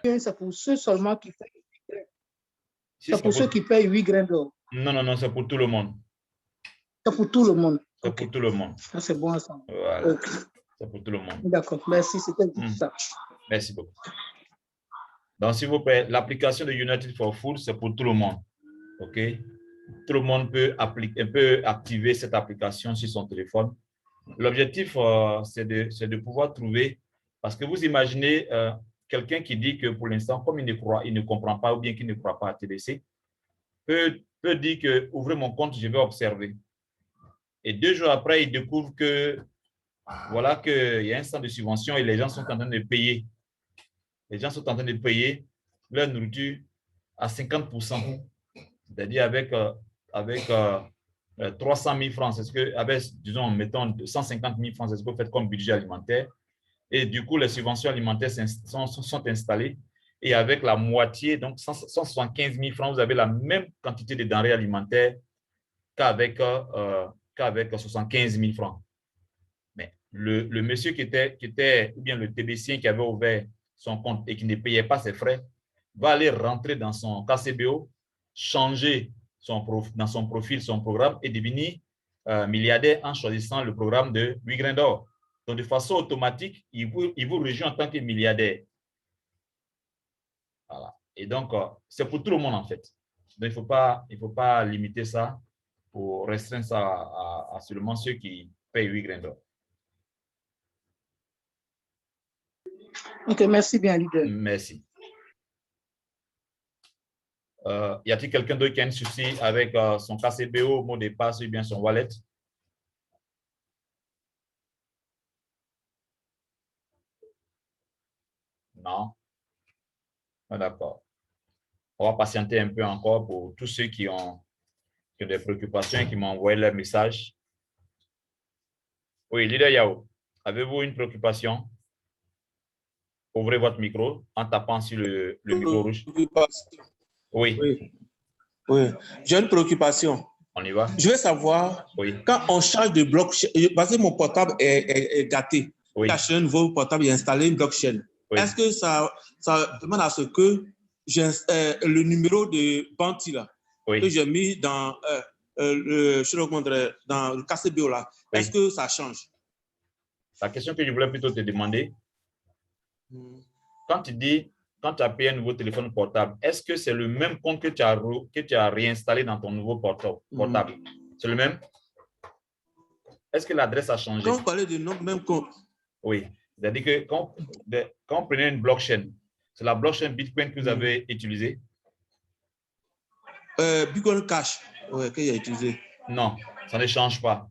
C'est pour ceux seulement qui payent 8 grains. Si C'est pour ceux qui payent 8 grains d'or. Non, non, non, c'est pour tout le monde. C'est pour tout le monde. C'est pour tout le monde. Ça, c'est bon à ça. Voilà. Okay. C'est pour tout le monde. D'accord, merci, c'était ça. Merci beaucoup. Donc, s'il vous plaît, l'application de United for Food, c'est pour tout le monde. OK? Tout le monde peut activer cette application sur son téléphone. L'objectif, c'est de pouvoir trouver, parce que vous imaginez quelqu'un qui dit que pour l'instant, comme il ne comprend pas ou bien qu'il ne croit pas à TDC, peut dire que ouvrez mon compte, je vais observer. Et 2 jours après, il découvre que voilà qu'il y a un centre de subvention et les gens sont en train de payer. Les gens sont en train de payer leur nourriture à 50%. C'est-à-dire avec 300 000 francs, c'est ce que, avec, disons, mettons 150 000 francs, c'est ce que vous faites comme budget alimentaire. Et du coup, les subventions alimentaires sont installées. Et avec la moitié, donc 175 000 francs, vous avez la même quantité de denrées alimentaires qu'avec 75 000 francs. Mais le monsieur qui était, ou bien le TBCien qui avait ouvert son compte et qui ne payait pas ses frais, va aller rentrer dans son KCBO, changer dans son profil, son programme et devenir milliardaire en choisissant le programme de 8 grains d'or. Donc, de façon automatique, il vous rejoint en tant que milliardaire. Voilà. Et donc, c'est pour tout le monde, en fait. Donc, il ne faut pas limiter ça pour restreindre ça à seulement ceux qui payent 8 grains d'or. OK, merci bien, leader. Merci. Y a-t-il quelqu'un d'autre qui a un souci avec son KCBO, mot de passe ou bien son wallet? Non? Ah, d'accord. On va patienter un peu encore pour tous ceux qui ont des préoccupations et qui m'ont envoyé leur message. Oui, leader Yao, avez-vous une préoccupation? Ouvrez votre micro en tapant sur le micro rouge. Oui. Oui. J'ai une préoccupation. On y va? Je veux savoir, quand on change de blockchain, parce que mon portable est gâté. J'ai acheté un nouveau portable et installé une blockchain. Est-ce que ça demande à ce que le numéro de Banti là, que j'ai mis dans le KCBO là, est-ce que ça change? La question que je voulais plutôt te demander, quand tu as payé un nouveau téléphone portable, est-ce que c'est le même compte que tu as réinstallé dans ton nouveau portable? C'est le même? Est-ce que l'adresse a changé? Quand vous parlez du même compte. Oui. C'est-à-dire que quand vous prenez une blockchain, c'est la blockchain Bitcoin que vous avez utilisée? Bitcoin Cash, que j'ai utilisé. Non, ça ne change pas.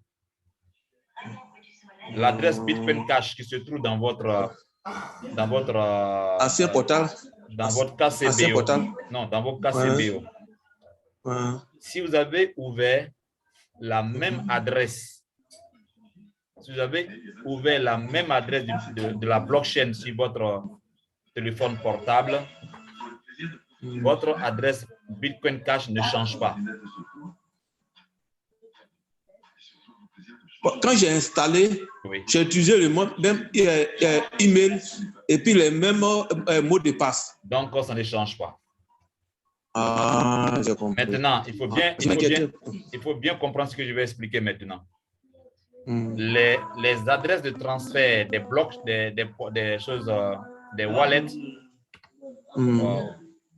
L'adresse Bitcoin Cash qui se trouve dans votre ancien portable, dans votre KCBO. Non, dans votre KCBO. Si vous avez ouvert la même adresse, si vous avez ouvert la même adresse de la blockchain sur votre téléphone portable, votre adresse Bitcoin Cash ne change pas. Quand j'ai installé, j'ai utilisé le même email et puis les mêmes mots de passe. Donc, ça ne change pas. Ah, j'ai compris. Maintenant, il faut bien comprendre ce que je vais expliquer maintenant. Les adresses de transfert des blocs, des choses, des wallets. Wow.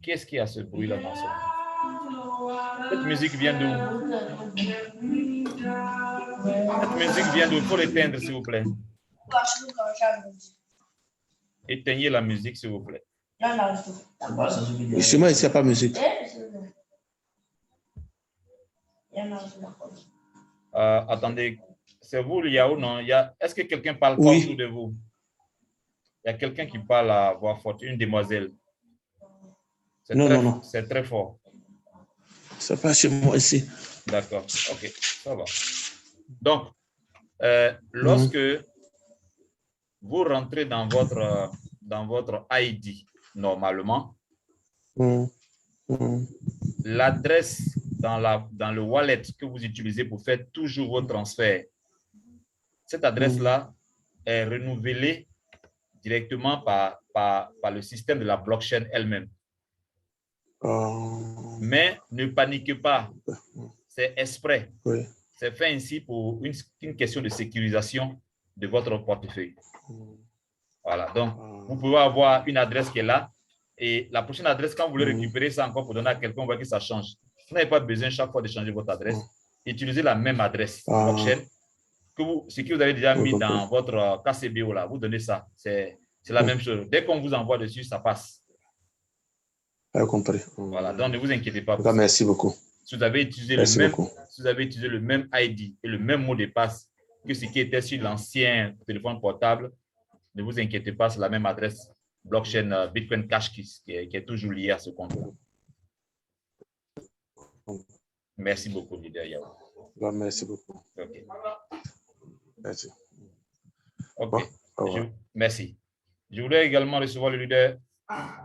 Qu'est-ce qu'il y a ce bruit là dans ça? Cette musique vient d'où? Cette musique vient d'où? Il faut l'éteindre, s'il vous plaît. Éteignez la musique, s'il vous plaît. Chez moi, ici, il n'y a pas de musique. Attendez, c'est vous, Liao, non? Est-ce que quelqu'un parle pas autour de vous? Il y a quelqu'un qui parle à voix forte, une demoiselle. Non. C'est très fort. C'est pas chez moi ici. D'accord, ok, ça va. Donc, lorsque vous rentrez dans votre ID, normalement, l'adresse dans le wallet que vous utilisez pour faire toujours vos transferts, cette adresse-là est renouvelée directement par le système de la blockchain elle-même. Mais ne paniquez pas, c'est exprès. Oui. C'est fait ainsi pour une question de sécurisation de votre portefeuille. Voilà, donc vous pouvez avoir une adresse qui est là et la prochaine adresse, quand vous voulez récupérer ça encore pour donner à quelqu'un, on voit que ça change. Vous n'avez pas besoin chaque fois de changer votre adresse. Utilisez la même adresse blockchain ce que vous avez déjà mis dans votre KCBO là. Vous donnez ça, c'est la même chose. Dès qu'on vous envoie dessus, ça passe. J'ai compris. Voilà, donc ne vous inquiétez pas. Merci beaucoup. Si vous avez utilisé le même ID et le même mot de passe que ce qui était sur l'ancien téléphone portable, ne vous inquiétez pas, c'est la même adresse blockchain Bitcoin Cash qui est toujours liée à ce compte-là. Merci beaucoup, leader Yao. Merci beaucoup. Okay. Merci. Ok. Merci. Je voulais également recevoir le leader.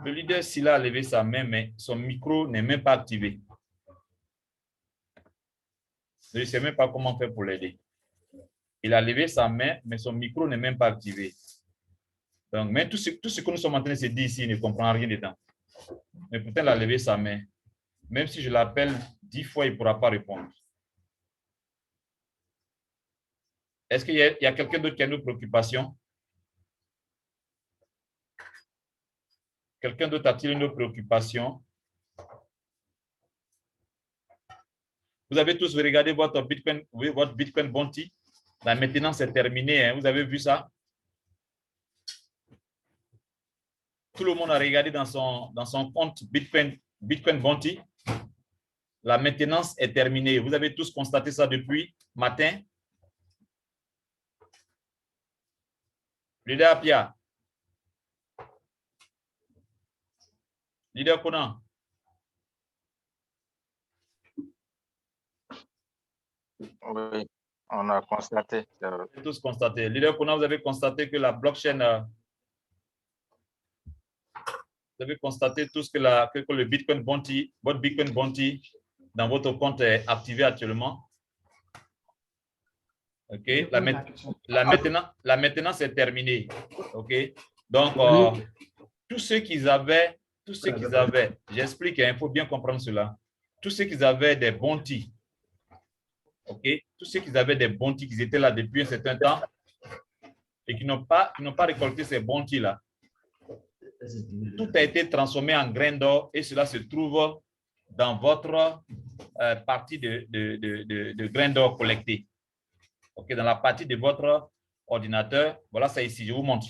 Le leader, s'il a levé sa main, mais son micro n'est même pas activé. Je ne sais même pas comment faire pour l'aider. Il a levé sa main, mais son micro n'est même pas activé. Donc, même tout ce que nous sommes en train de se dire ici, il ne comprend rien dedans. Mais pourtant, il a levé sa main. Même si je l'appelle 10 fois, il ne pourra pas répondre. Est-ce qu'il y a quelqu'un d'autre qui a une autre préoccupation? Quelqu'un d'autre a-t-il une autre préoccupation? Vous avez tous regardé votre Bitcoin Bounty. La maintenance est terminée. Hein? Vous avez vu ça? Tout le monde a regardé dans son compte Bitcoin Bounty. La maintenance est terminée. Vous avez tous constaté ça depuis matin? Leader Apia. Leader Conan. Oui, on a constaté. Tous constaté. Leader Conan, vous avez constaté que la blockchain, vous avez constaté tout ce que le Bitcoin Bounty, votre Bitcoin Bounty dans votre compte est activé actuellement. OK. La maintenance est terminée. OK. Donc, tous ceux qu'ils avaient, j'explique, il faut bien comprendre cela. Tous ceux qui avaient des bounties, OK, tous ceux qui avaient des bounties, qui étaient là depuis un certain temps et qui n'ont pas récolté ces bounties-là, tout a été transformé en grains d'or et cela se trouve dans votre partie de grains d'or collectés. OK, dans la partie de votre ordinateur, voilà ça ici, je vous montre.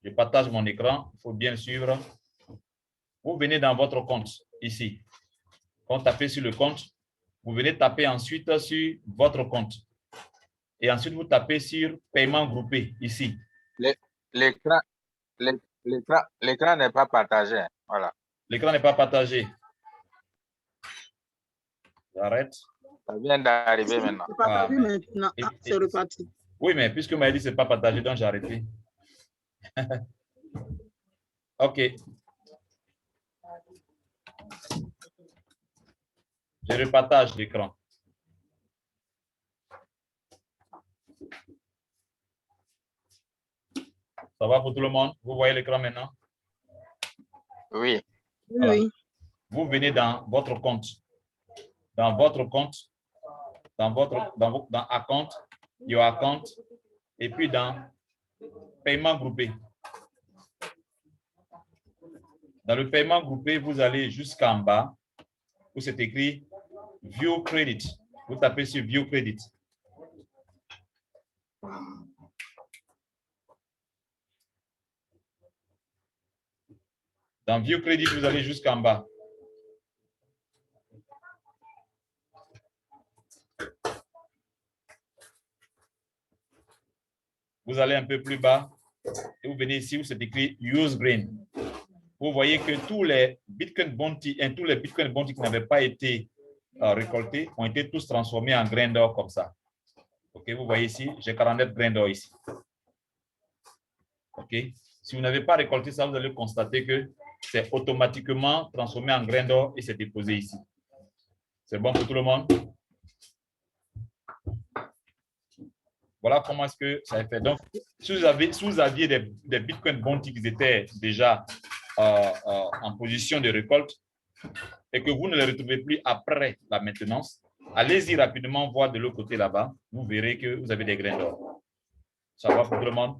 Je partage mon écran, il faut bien suivre. Vous venez dans votre compte ici. Quand vous tapez sur le compte, vous venez taper ensuite sur votre compte. Et ensuite, vous tapez sur paiement groupé ici. L'écran n'est pas partagé. Voilà. L'écran n'est pas partagé. J'arrête. Ça vient d'arriver maintenant. C'est partagé maintenant. C'est reparti. Oui, mais puisque m'a dit que ce n'est pas partagé, donc j'ai arrêté. OK. Je repartage l'écran. Ça va pour tout le monde? Vous voyez l'écran maintenant? Oui. Voilà. Oui. Vous venez dans votre compte. Dans votre compte, dans account, your account, et puis dans paiement groupé. Dans le paiement groupé, vous allez jusqu'en bas où c'est écrit View Credit. Vous tapez sur View Credit. Dans View Credit, vous allez jusqu'en bas. Vous allez un peu plus bas et vous venez ici où c'est écrit Use Green. Vous voyez que tous les Bitcoin Bounty qui n'avaient pas été récoltés ont été tous transformés en grains d'or comme ça. OK, vous voyez ici, j'ai 49 grains d'or ici. OK, si vous n'avez pas récolté ça, vous allez constater que c'est automatiquement transformé en grains d'or et c'est déposé ici. C'est bon pour tout le monde? Voilà comment est-ce que ça est fait. Donc, si vous aviez des Bitcoin Bounty qui étaient déjà en position de récolte et que vous ne les retrouvez plus après la maintenance, allez-y rapidement voir de l'autre côté là-bas. Vous verrez que vous avez des grains d'or. Ça va pour tout le monde?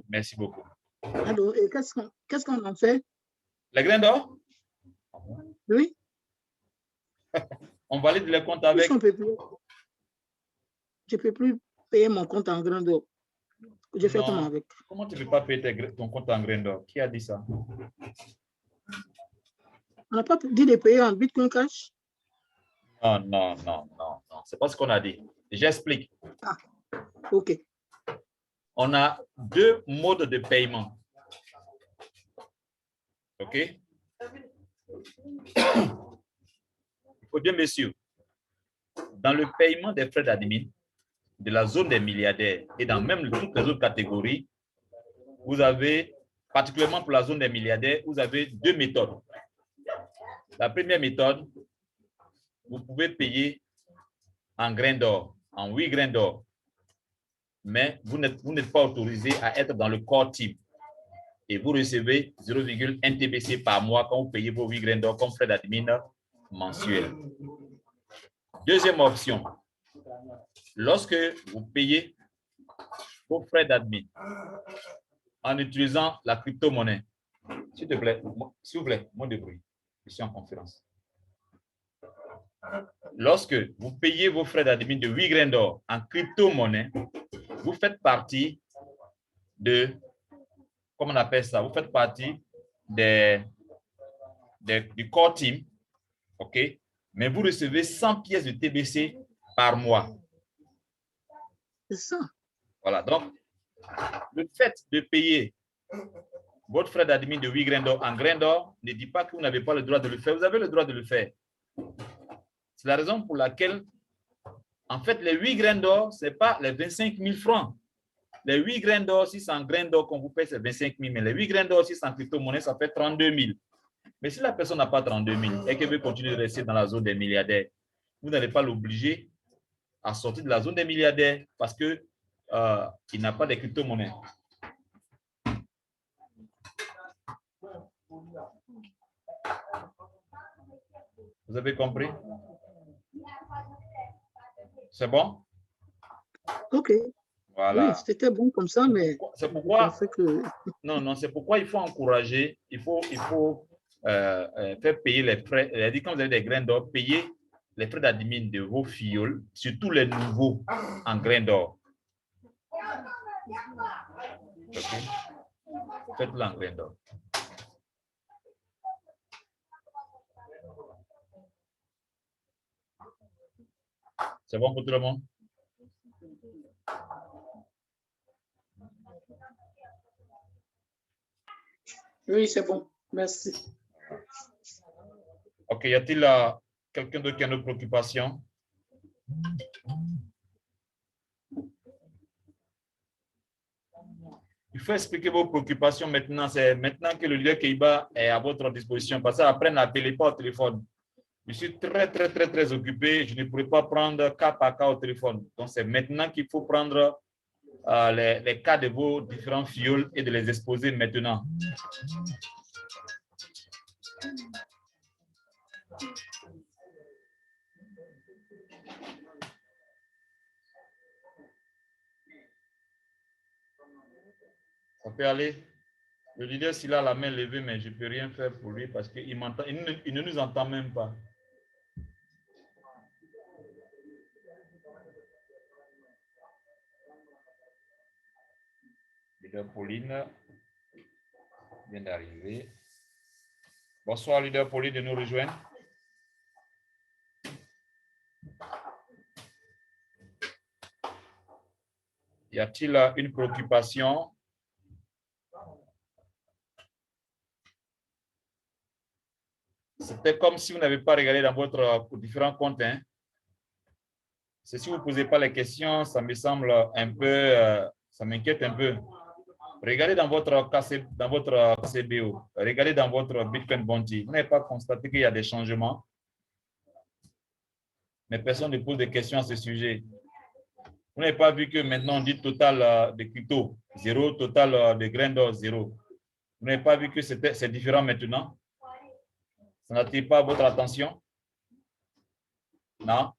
Merci beaucoup. Alors, et qu'est-ce qu'on en fait? Les grains d'or? Oui. On valide les comptes avec. Je ne peux plus payer mon compte en grains d'or. Je fais comment avec? Comment tu ne peux pas payer ton compte en grains d'or? Qui a dit ça? On n'a pas dit de payer en Bitcoin Cash? Non. C'est pas ce qu'on a dit. J'explique. Ah, OK. On a deux modes de paiement. OK? Il faut bien, messieurs, dans le paiement des frais d'admin, de la zone des milliardaires et dans même toutes les autres catégories, vous avez, particulièrement pour la zone des milliardaires, vous avez deux méthodes. La première méthode, vous pouvez payer en grains d'or, en 8 grains d'or, mais vous n'êtes pas autorisé à être dans le core team. Et vous recevez 0,1 TBC par mois quand vous payez vos 8 grains d'or comme frais d'admin mensuels. Deuxième option, lorsque vous payez vos frais d'admin en utilisant la crypto-monnaie, s'il vous plaît, moins de bruit, je suis en conférence. Lorsque vous payez vos frais d'admin de 8 grains d'or en crypto-monnaie, vous faites partie de, comment on appelle ça, vous faites partie du core team, OK? Mais vous recevez 100 pièces de TBC par mois. C'est ça. Voilà, donc, le fait de payer votre frais d'admin de 8 grains d'or en grains d'or ne dit pas que vous n'avez pas le droit de le faire. Vous avez le droit de le faire. C'est la raison pour laquelle, en fait, les 8 grains d'or, ce n'est pas les 25 000 francs. Les 8 grains d'or, si c'est en grains d'or qu'on vous paye, c'est 25 000. Mais les 8 grains d'or, si c'est en crypto-monnaie, ça fait 32 000. Mais si la personne n'a pas 32 000 et qu'elle veut continuer de rester dans la zone des milliardaires, vous n'allez pas l'obliger à sortir de la zone des milliardaires parce qu'il n'a pas de crypto-monnaie. Vous avez compris? C'est bon? OK. Voilà. Oui, c'était bon comme ça, mais c'est pourquoi que... non, c'est pourquoi il faut encourager, il faut faire payer les frais. Quand vous avez des grains d'or, payez les frais d'admin de vos filleuls, surtout les nouveaux en grains d'or. Okay. Faites-le en grains d'or. C'est bon pour tout le monde? Oui, c'est bon. Merci. OK, y a-t-il quelqu'un d'autre qui a une préoccupation? Il faut expliquer vos préoccupations maintenant. C'est maintenant que le leader Keiba est à votre disposition. Parce qu'après, n'appelez pas au téléphone. Je suis très occupé. Je ne pourrai pas prendre cas par cas au téléphone. Donc, c'est maintenant qu'il faut prendre les cas de vos différents fioles et de les exposer maintenant. Ça peut aller. Le leader, s'il a la main levée, mais je ne peux rien faire pour lui parce qu'il m'entend, il ne nous entend même pas. Leader Pauline vient d'arriver. Bonsoir, leader Pauline, de nous rejoindre. Y a-t-il une préoccupation? C'était comme si vous n'avez pas regardé dans votre différents comptes. Hein. Si vous ne posez pas les questions, ça me semble un peu, ça m'inquiète un peu. Regardez dans votre KCBO, regardez dans votre Bitcoin Bounty. Vous n'avez pas constaté qu'il y a des changements? Mais personne ne pose de questions à ce sujet. Vous n'avez pas vu que maintenant on dit total de crypto, 0, total de grains d'or, 0. Vous n'avez pas vu que c'est différent maintenant? Ça n'attire pas votre attention? Non?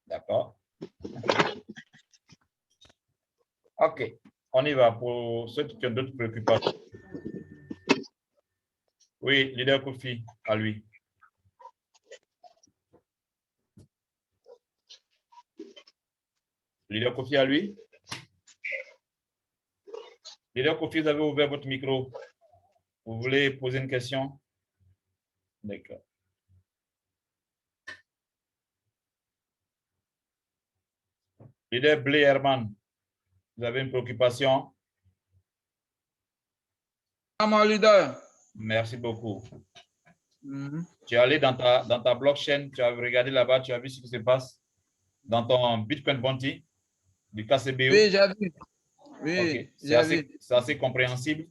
D'accord. OK. On y va pour ceux qui ont d'autres préoccupations. Oui, leader Kofi, à lui. Leader Kofi, à lui. Leader Kofi, vous avez ouvert votre micro. Vous voulez poser une question? D'accord. Leader Blé Herman, vous avez une préoccupation? Mon leader. Merci beaucoup. Tu es allé dans ta blockchain, tu as regardé là-bas, tu as vu ce qui se passe dans ton Bitcoin Bounty du KCBO? Oui, j'ai vu. Oui, okay. C'est assez compréhensible?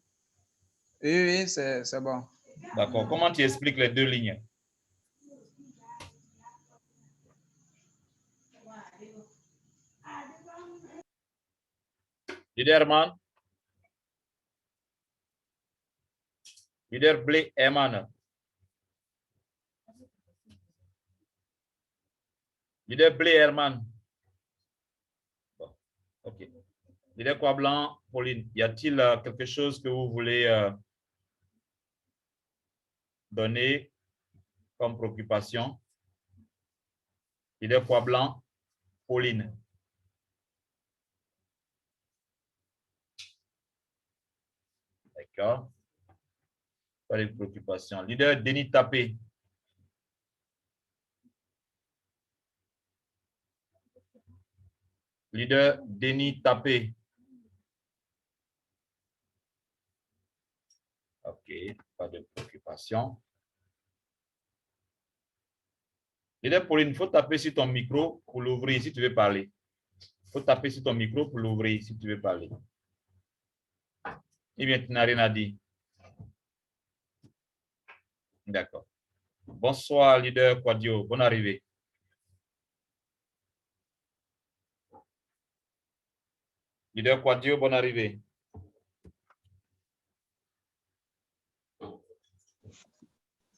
Oui, c'est bon. D'accord. Comment tu expliques les deux lignes? Leader Herman? Leader Blé Herman? Leader Blé Herman? Bon. OK. Leader Quoi Blanc, Pauline, y a-t-il quelque chose que vous voulez donner comme préoccupation? Leader Quoi Blanc, Pauline. D'accord. Pas de préoccupation. Leader Denis Tapé. Leader Denis Tapé. OK, pas de préoccupation. Leader Pauline, il faut taper sur ton micro pour l'ouvrir si tu veux parler. Il faut taper sur ton micro pour l'ouvrir si tu veux parler. Eh bien, tu n'as rien à dire. D'accord. Bonsoir, leader Quadio. Bonne arrivée. Leader Quadio, bonne arrivée.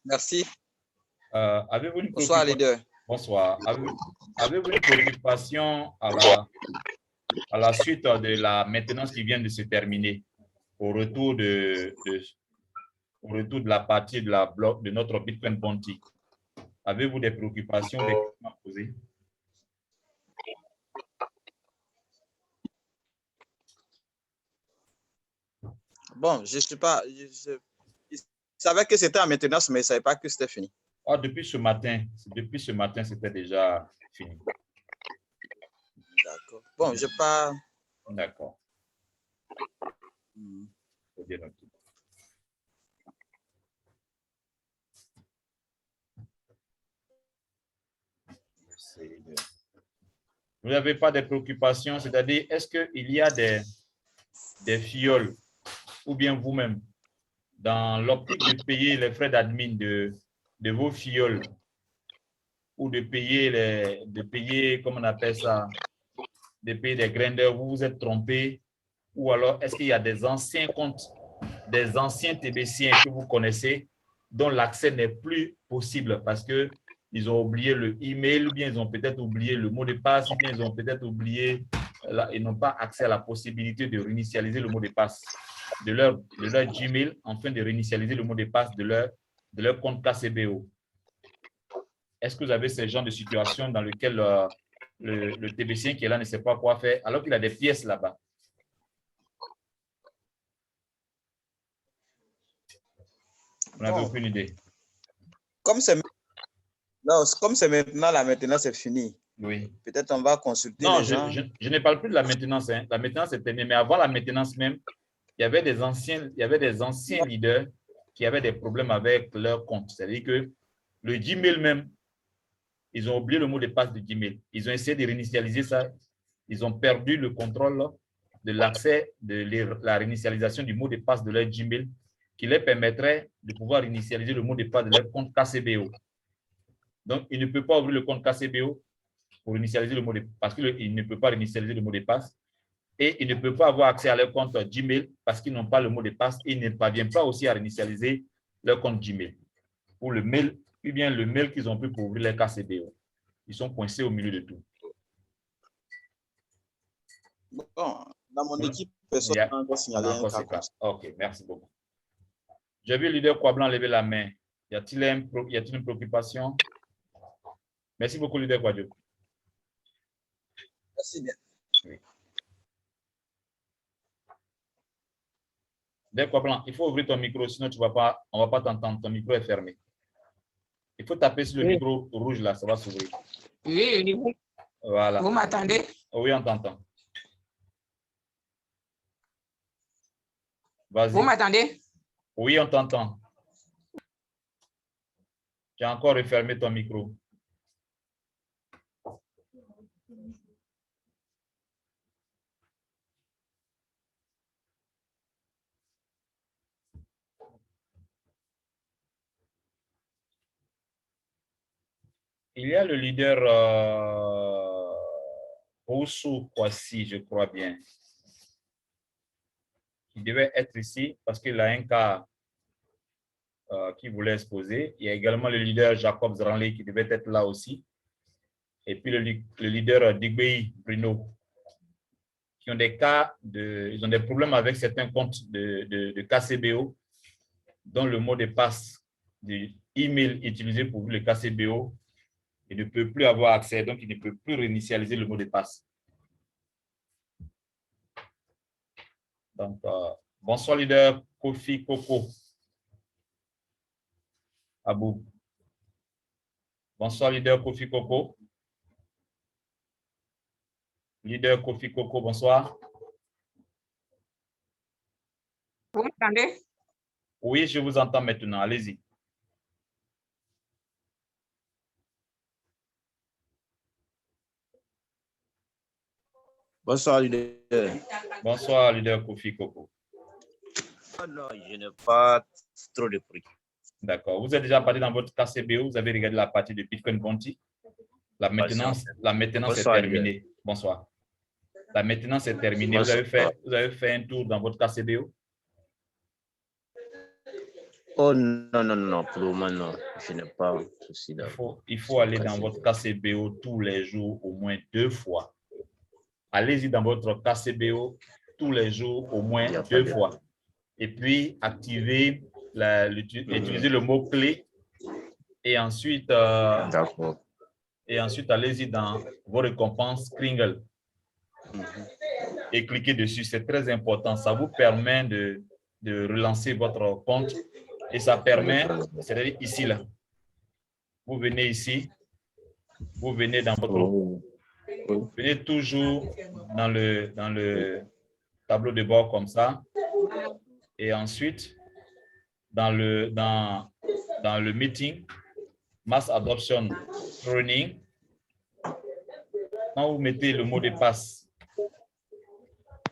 Merci. Avez-vous une Bonsoir, leader. Bonsoir. Avez-vous une préoccupation à la suite de la maintenance qui vient de se terminer au retour de la partie de notre Bitcoin Bounty? Avez-vous des préoccupations, des questions à poser? Bon, je ne sais pas. Je savais que c'était en maintenance, mais je ne savais pas que c'était fini. Ah, depuis ce matin, c'était déjà fini. D'accord. Bon, je pars. D'accord. Vous n'avez pas de préoccupations, c'est-à-dire, est-ce qu'il y a des fioles ou bien vous-même, dans l'optique de payer les frais d'admin de vos fioles ou de payer, comment on appelle ça, de payer des grains d'or, vous vous êtes trompé, ou alors est-ce qu'il y a des anciens comptes, des anciens TBCiens que vous connaissez dont l'accès n'est plus possible parce qu'ils ont oublié le email, ou bien ils ont peut-être oublié le mot de passe, ou bien ils ont peut-être oublié, ils n'ont pas accès à la possibilité de réinitialiser le mot de passe de leur Gmail, afin de réinitialiser le mot de passe de leur compte KCBO. Est-ce que vous avez ce genre de situation dans lequel le TBCien qui est là ne sait pas quoi faire alors qu'il a des pièces là-bas? Vous n'avez aucune idée. Comme c'est maintenant, la maintenance est finie. Oui. Peut-être on va consulter non, les gens. Je ne parle plus de la maintenance. Hein. La maintenance est terminée, mais avant la maintenance même, il y avait des anciens leaders qui avaient des problèmes avec leur compte. C'est-à-dire que le Gmail même, ils ont oublié le mot de passe de Gmail. Ils ont essayé de réinitialiser ça. Ils ont perdu le contrôle de l'accès de la réinitialisation du mot de passe de leur Gmail qui leur permettrait de pouvoir initialiser le mot de passe de leur compte KCBO. Donc, il ne peut pas ouvrir le compte KCBO pour initialiser le mot de passe, parce qu'il ne peut pas initialiser le mot de passe. Et il ne peut pas avoir accès à leur compte Gmail parce qu'ils n'ont pas le mot de passe et ils ne parviennent pas aussi à initialiser leur compte Gmail ou le mail, ou bien le mail qu'ils ont pris pour ouvrir leur KCBO. Ils sont coincés au milieu de tout. Bon, dans mon équipe, personne n'a encore signalé un cas comme ça. OK, merci beaucoup. J'ai vu le leader Kwablan lever la main. Y a-t-il une préoccupation? Merci beaucoup, leader Kwadjo. Merci bien. Oui. Leader Kwablan, il faut ouvrir ton micro, sinon on ne va pas t'entendre. Ton micro est fermé. Il faut taper sur le micro rouge là, ça va s'ouvrir. Oui, oui. Voilà. Vous m'entendez? Oui, on t'entend. Vas-y. Vous m'entendez? Oui, on t'entend. Tu as encore refermé ton micro. Il y a le leader Oussou Kwasi, je crois bien, qui devait être ici parce qu'il a un cas qui voulait exposer. Il y a également le leader Jacob Zranley qui devait être là aussi. Et puis le leader Digbei Bruno, qui ont des cas ils ont des problèmes avec certains comptes de KCBO, dont le mot de passe de email utilisé pour le KCBO, il ne peut plus avoir accès, donc il ne peut plus réinitialiser le mot de passe. Donc, bonsoir, leader Kofi Koko. Abou. Bonsoir, leader Kofi Koko. Leader Kofi Koko, bonsoir. Vous m'entendez? Oui, je vous entends maintenant. Allez-y. Bonsoir, leader. Bonsoir, leader Kofi Koko. Non, je n'ai pas trop de bruit. D'accord. Vous êtes déjà parti dans votre KCBO, vous avez regardé la partie de Bitcoin Bounty. La maintenance est terminée. Bonsoir. La maintenance est terminée. Vous avez fait un tour dans votre KCBO? Oh non, pour le moment, non. Je n'ai pas de souci. Il faut aller dans votre KCBO tous les jours, au moins 2 fois. Allez-y dans votre KCBO tous les jours, au moins 2 fois. Et puis, activez, utilisez le mot-clé et ensuite, allez-y dans vos récompenses Kringle et cliquez dessus. C'est très important. Ça vous permet de relancer votre compte et ça permet, c'est-à-dire ici, là. Vous venez ici, vous venez dans votre... Vous venez toujours dans le tableau de bord comme ça. Et ensuite, dans le meeting, Mass Adoption Training, quand vous mettez le mot de passe,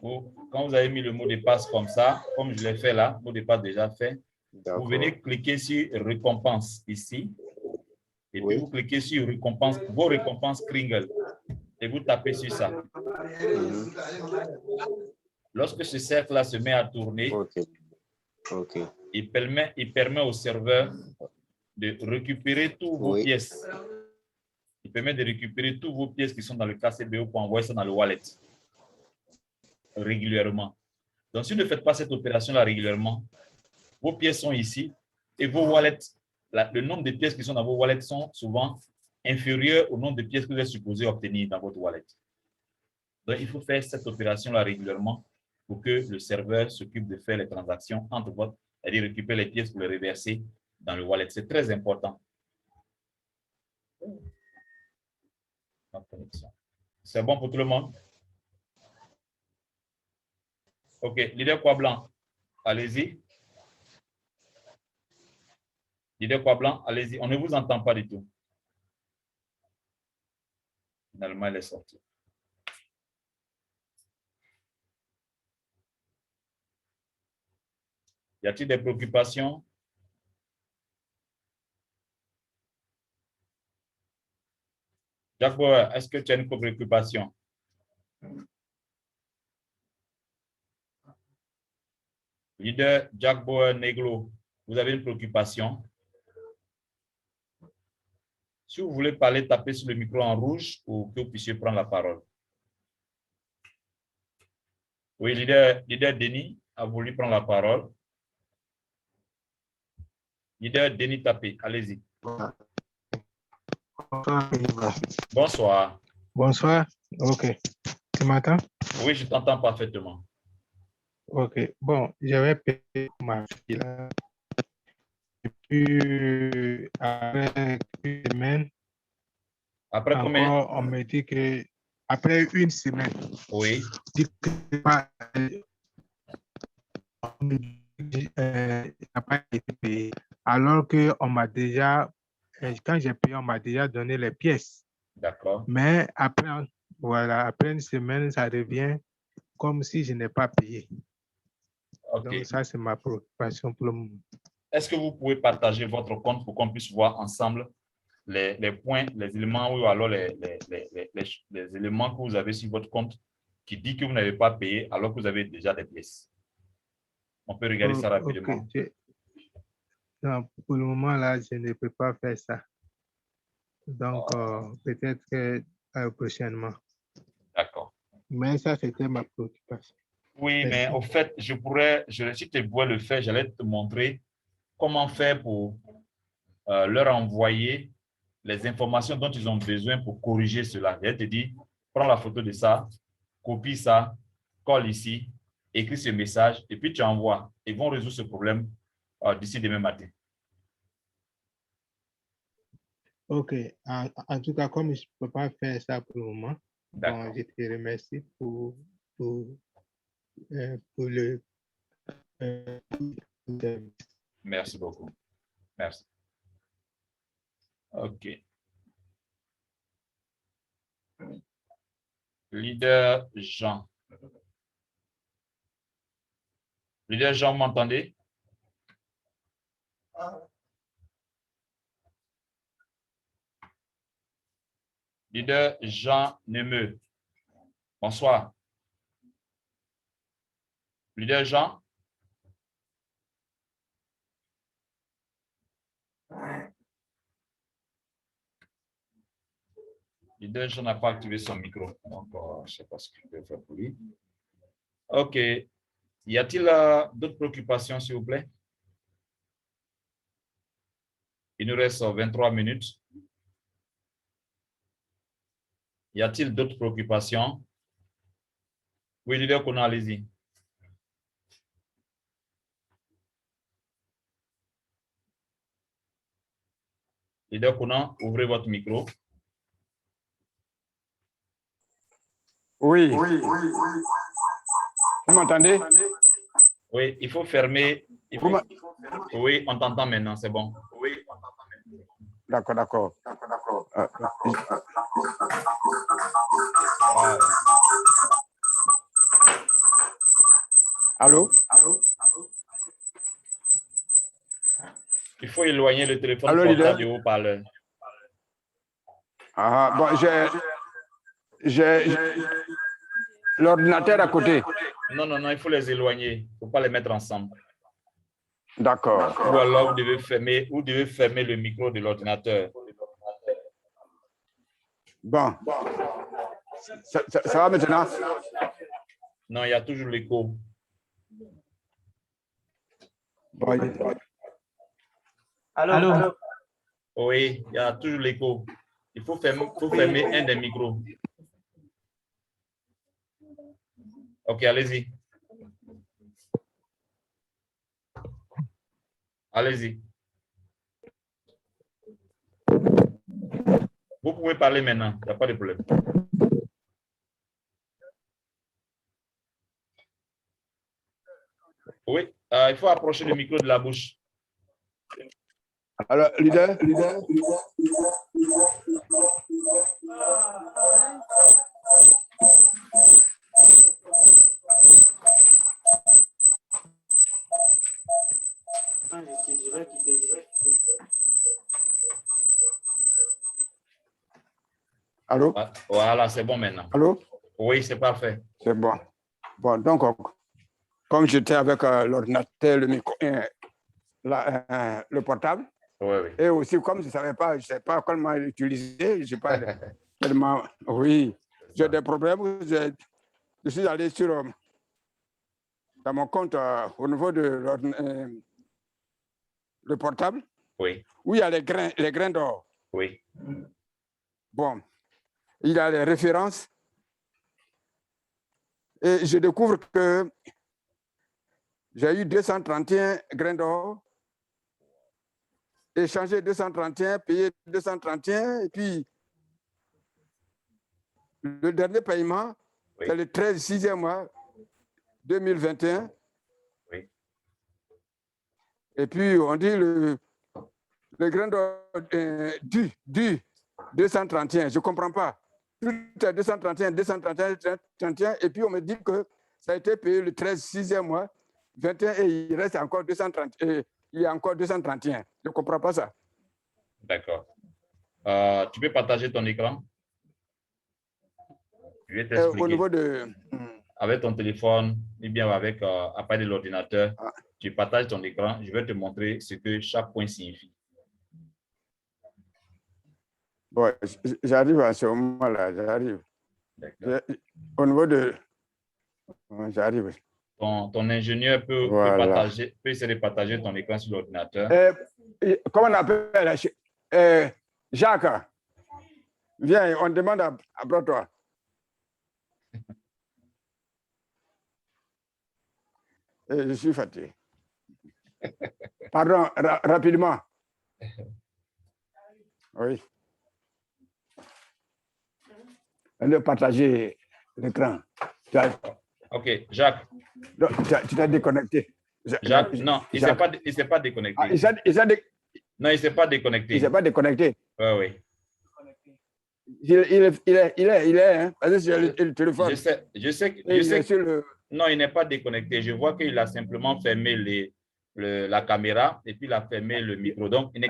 quand vous avez mis le mot de passe comme ça, comme je l'ai fait là, mot de passe déjà fait, vous venez cliquer sur récompense ici. Et puis vous cliquez sur récompense, vos récompenses Kringle. Et vous tapez sur ça. Lorsque ce cercle-là se met à tourner, il permet au serveur de récupérer toutes vos pièces. Il permet de récupérer toutes vos pièces qui sont dans le KCBO pour envoyer ça dans le wallet régulièrement. Donc, si vous ne faites pas cette opération-là régulièrement, vos pièces sont ici et vos wallets, le nombre de pièces qui sont dans vos wallets sont souvent inférieurs au nombre de pièces que vous êtes supposé obtenir dans votre wallet. Donc, il faut faire cette opération-là régulièrement pour que le serveur s'occupe de faire les transactions entre votre, c'est-à-dire récupérer les pièces pour les reverser dans le wallet. C'est très important. C'est bon pour tout le monde? OK. Leader Kwablan, allez-y. Leader Kwablan, allez-y. On ne vous entend pas du tout. Finalement, elle est sortie. Y a-t-il des préoccupations? Jack Bauer, est-ce que tu as une préoccupation? Leader Jack Bauer Neglo, vous avez une préoccupation? Si vous voulez parler, tapez sur le micro en rouge pour que vous puissiez prendre la parole. Oui, leader Denis a voulu prendre la parole. Leader Denis Tapé, allez-y. Bonsoir. Bonsoir. OK. Tu m'entends? Oui, je t'entends parfaitement. OK. Bon, j'avais payé ma fille là. Et puis, après une semaine, Après combien? encore, on me dit que, après une semaine, oui, dit que n'a pas été payé. Alors qu'on m'a déjà, quand j'ai payé, on m'a déjà donné les pièces. D'accord. Mais après, voilà, après une semaine, ça revient comme si je n'ai pas payé. OK. Donc, ça, c'est ma préoccupation pour le moment. Est-ce que vous pouvez partager votre compte pour qu'on puisse voir ensemble les points, les éléments ou alors les éléments que vous avez sur votre compte qui dit que vous n'avez pas payé alors que vous avez déjà des pièces? On peut regarder ça rapidement. Okay. Non, pour le moment, là, je ne peux pas faire ça. Donc, peut-être que prochainement. D'accord. Mais ça, c'était ma préoccupation. Oui, mais au fait, si tu vois le faire, j'allais te montrer comment faire pour leur envoyer les informations dont ils ont besoin pour corriger cela. Je te dis, prends la photo de ça, copie ça, colle ici, écris ce message et puis tu envoies. Ils vont résoudre ce problème d'ici demain matin. OK. En tout cas, comme je ne peux pas faire ça pour le moment, bon, je te remercie pour le... Merci beaucoup. Merci. OK. Leader Jean. Leader Jean, vous m'entendez? Leader Jean Nemeux. Bonsoir. Leader Jean. Leader Jean n'a pas activé son micro. Donc, je ne sais pas ce que je peux faire pour lui. OK. Y a-t-il d'autres préoccupations, s'il vous plaît? Il nous reste 23 minutes. Y a-t-il d'autres préoccupations? Oui, leader Kouna, allez-y. Leader Kouna, ouvrez votre micro. Oui. Vous m'entendez? Oui, il faut fermer. Oui, on t'entend maintenant, c'est bon. Oui, on t'entend maintenant. D'accord, d'accord. Allô? Il faut éloigner le téléphone portable du haut-parleur. Ah, bon, j'ai l'ordinateur à côté. Non, non, non, il faut les éloigner. Il ne faut pas les mettre ensemble. D'accord. Ou alors, vous devez fermer le micro de l'ordinateur. Bon. Ça va maintenant? Non, il y a toujours l'écho. Bon. Allô? Oui, il y a toujours l'écho. Il faut fermer un des micros. OK, allez-y. Allez-y. Vous pouvez parler maintenant, il n'y a pas de problème. Oui, il faut approcher le micro de la bouche. Alors, leader? Allô? Voilà, c'est bon maintenant. Allô? Oui, c'est parfait. C'est bon. Bon, donc, comme j'étais avec l'ordinateur, le micro, le portable, oui. Et aussi, comme je ne savais pas comment l'utiliser, je n'ai pas tellement... Oui, j'ai des problèmes. Je suis allé dans mon compte au niveau de le portable. Oui. Où il y a les grains d'or. Oui. Bon, il y a les références. Et je découvre que j'ai eu 231 grains d'or. Échanger 231, payer 231, et puis le dernier paiement, oui, c'est le 13e mois 2021. Oui. Et puis on dit le grain d'or dû 231, je ne comprends pas. Tout est 231, 231, et puis on me dit que ça a été payé le 6e mois 21 et il reste encore 230. Il y a encore 231. Je ne comprends pas ça. D'accord. Tu peux partager ton écran? Je vais t'expliquer. Au niveau de... Avec ton téléphone, ou bien avec l'appareil de l'ordinateur, tu partages ton écran. Je vais te montrer ce que chaque point signifie. Bon, j'arrive à ce moment-là, j'arrive. Au niveau de... J'arrive. Ton ingénieur peut essayer de partager ton écran sur l'ordinateur. Comment on appelle Jacques, viens, on demande après toi. Je suis fatigué. Pardon, rapidement. Oui. On doit partager l'écran. OK, Jacques. Tu t'es déconnecté. Jacques, non, il ne s'est pas déconnecté. Non, il ne s'est pas déconnecté. Il ne s'est pas déconnecté. Oui. Il est, hein, le téléphone. Je sais que non, il n'est pas déconnecté. Je vois qu'il a simplement fermé la caméra et puis il a fermé le micro. Donc, il n'est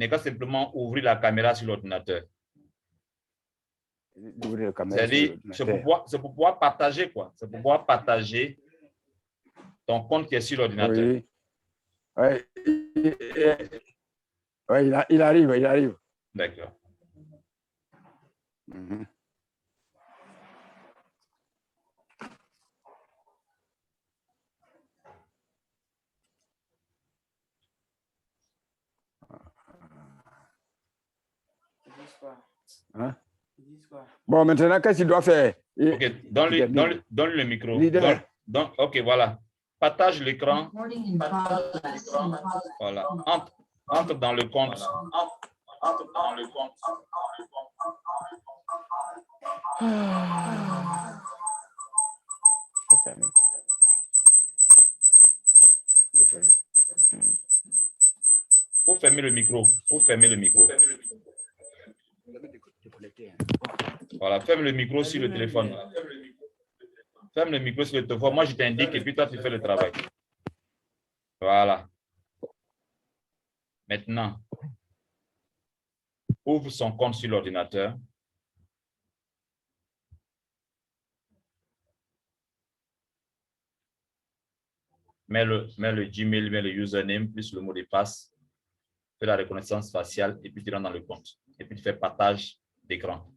qu'à simplement ouvrir la caméra sur l'ordinateur. C'est pour pouvoir partager, quoi. C'est pour pouvoir partager ton compte qui est sur l'ordinateur. Oui. Oui, il arrive. D'accord. Hein? Bon, maintenant, qu'est-ce qu'il doit faire? OK, donne le micro. OK, voilà. Partage l'écran. Voilà. Entre dans le compte. Entre dans le compte. Faut fermer le micro. Voilà, ferme le micro sur le téléphone. Ferme le micro sur le téléphone. Moi, je t'indique et puis toi, tu fais le travail. Voilà. Maintenant, ouvre son compte sur l'ordinateur. Mets le Gmail, mets le username, plus le mot de passe. Fais la reconnaissance faciale et puis tu rentres dans le compte. Et puis tu fais partage d'écran.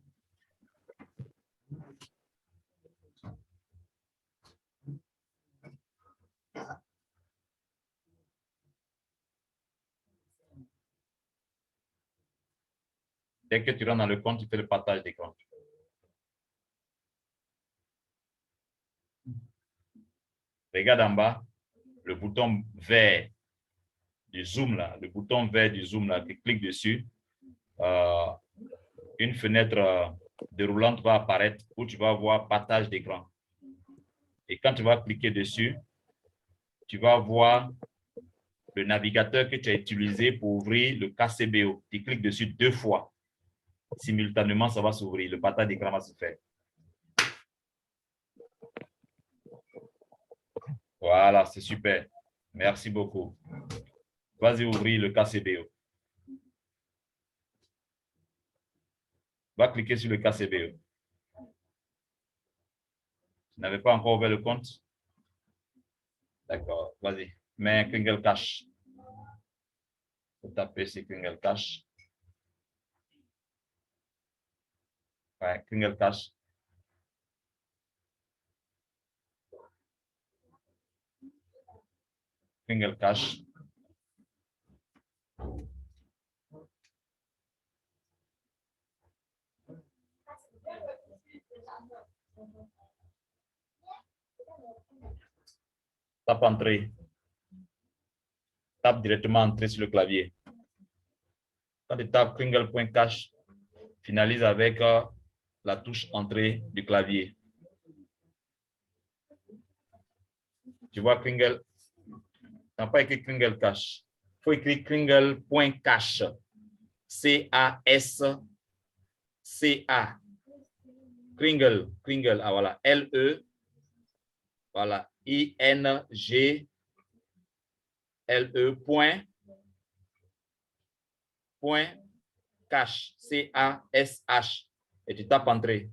Dès que tu rentres dans le compte, tu fais le partage d'écran. Regarde en bas, le bouton vert du zoom là, tu cliques dessus. Une fenêtre déroulante va apparaître où tu vas voir partage d'écran. Et quand tu vas cliquer dessus, tu vas voir le navigateur que tu as utilisé pour ouvrir le KCBO. Tu cliques dessus 2 fois. Simultanément, ça va s'ouvrir. Le partage d'écran va se faire. Voilà, c'est super. Merci beaucoup. Vas-y ouvrir le KCBO. Va cliquer sur le KCBE. Vous n'avez pas encore ouvert le compte? D'accord, vas-y. Mets Kringle Cash. Vous tapez sur Kringle Cash. Ouais, Kringle Cash. Kringle Cash. Tape entrée. Tape directement entrée sur le clavier. Quand tu tapes Kringle.cash, finalise avec la touche entrée du clavier. Tu vois Kringle. Tu n'as pas écrit Kringle Cash. Il faut écrire Kringle.cash. C-A-S-C-A. Kringle. Kringle. Ah, voilà. L-E. Voilà. I-N-G-L-E. Point cash. C-A-S-H. Et tu tapes entrée.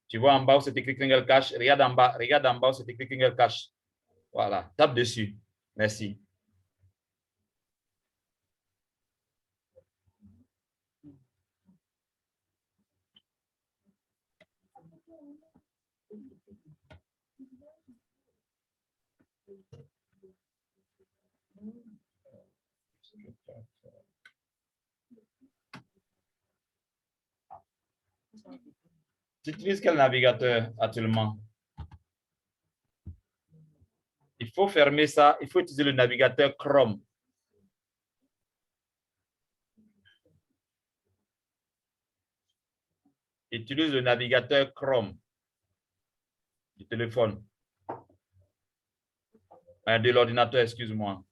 Tu vois en bas où c'est écrit Kringle Cash. Regarde en bas où c'est écrit Kringle Cash. Voilà, tape dessus. Merci. Tu utilises quel navigateur actuellement? Il faut fermer ça. Il faut utiliser le navigateur Chrome. Utilise le navigateur Chrome du téléphone. De l'ordinateur, excuse-moi.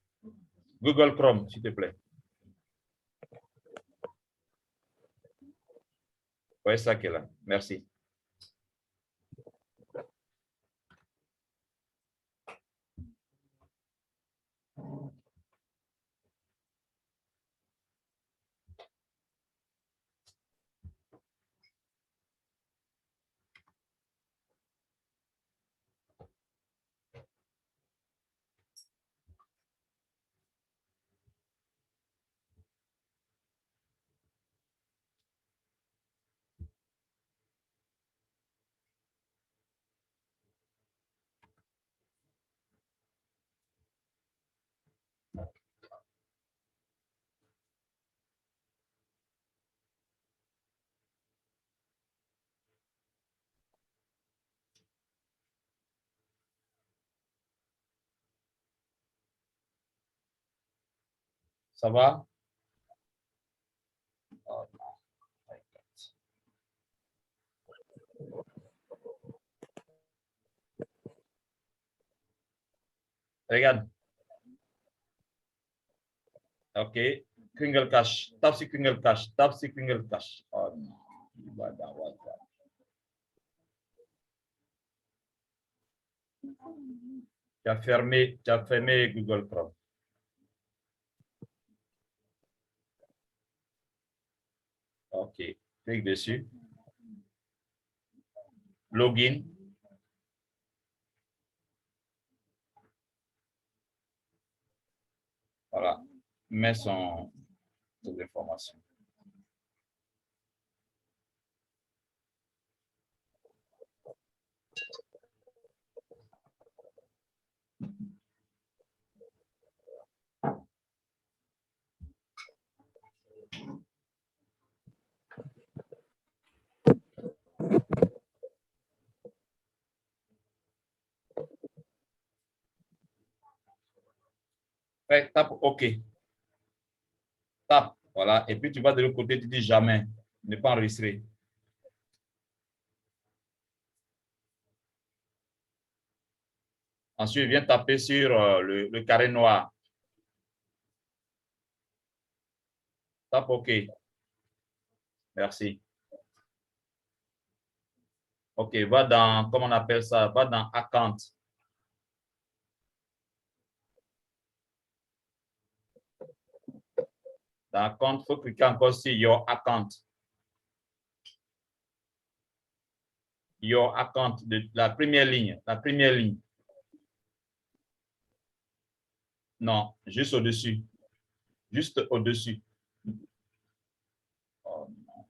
Google Chrome, s'il te plaît. Oui, ça qui est là. Merci. Ça va? Oh, regarde. OK. Kringle Cash. Tape sur Kringle Cash. Tape sur Kringle Cash. Oh, non. Il va dans WhatsApp. Tu as fermé Google Chrome. OK. Clique dessus. Login. Voilà. Mets ses informations. Ouais, tape OK. Tape, voilà. Et puis tu vas de l'autre côté, tu dis jamais. Ne pas enregistrer. Ensuite, viens taper sur le carré noir. Tape OK. Merci. OK, va dans, comment on appelle ça? Va dans Account. Dans compte, il faut cliquer encore sur Your Account. Your Account, de la première ligne. La première ligne. Non, juste au-dessus. Juste au-dessus. Oh, non.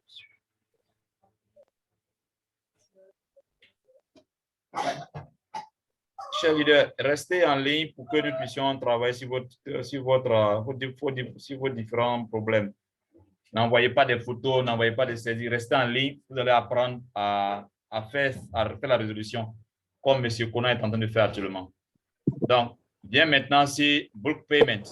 Chers leaders, restez en ligne pour que nous puissions travailler sur vos différents problèmes. N'envoyez pas des photos, n'envoyez pas des saisies. Restez en ligne. Vous allez apprendre à faire la résolution comme M. Kona est en train de faire actuellement. Donc, viens maintenant sur Bulk Payment.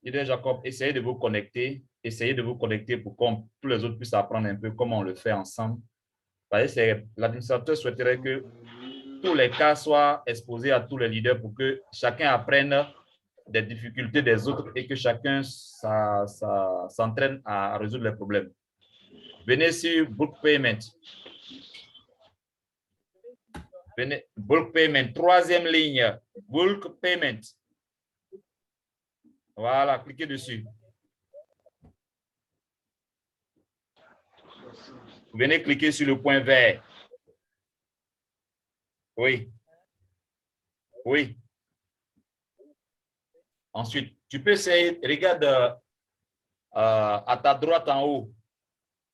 Leader Jacob, essayez de vous connecter. Essayez de vous connecter pour que tous les autres puissent apprendre un peu comment on le fait ensemble. L'administrateur souhaiterait que tous les cas soient exposés à tous les leaders pour que chacun apprenne des difficultés des autres et que chacun s'entraîne à résoudre les problèmes. Venez sur Bulk Payment. Venez, Bulk Payment, troisième ligne, Bulk Payment. Voilà, cliquez dessus. Venez cliquer sur le point vert. Oui. Oui. Ensuite, tu peux essayer, regarde à ta droite en haut.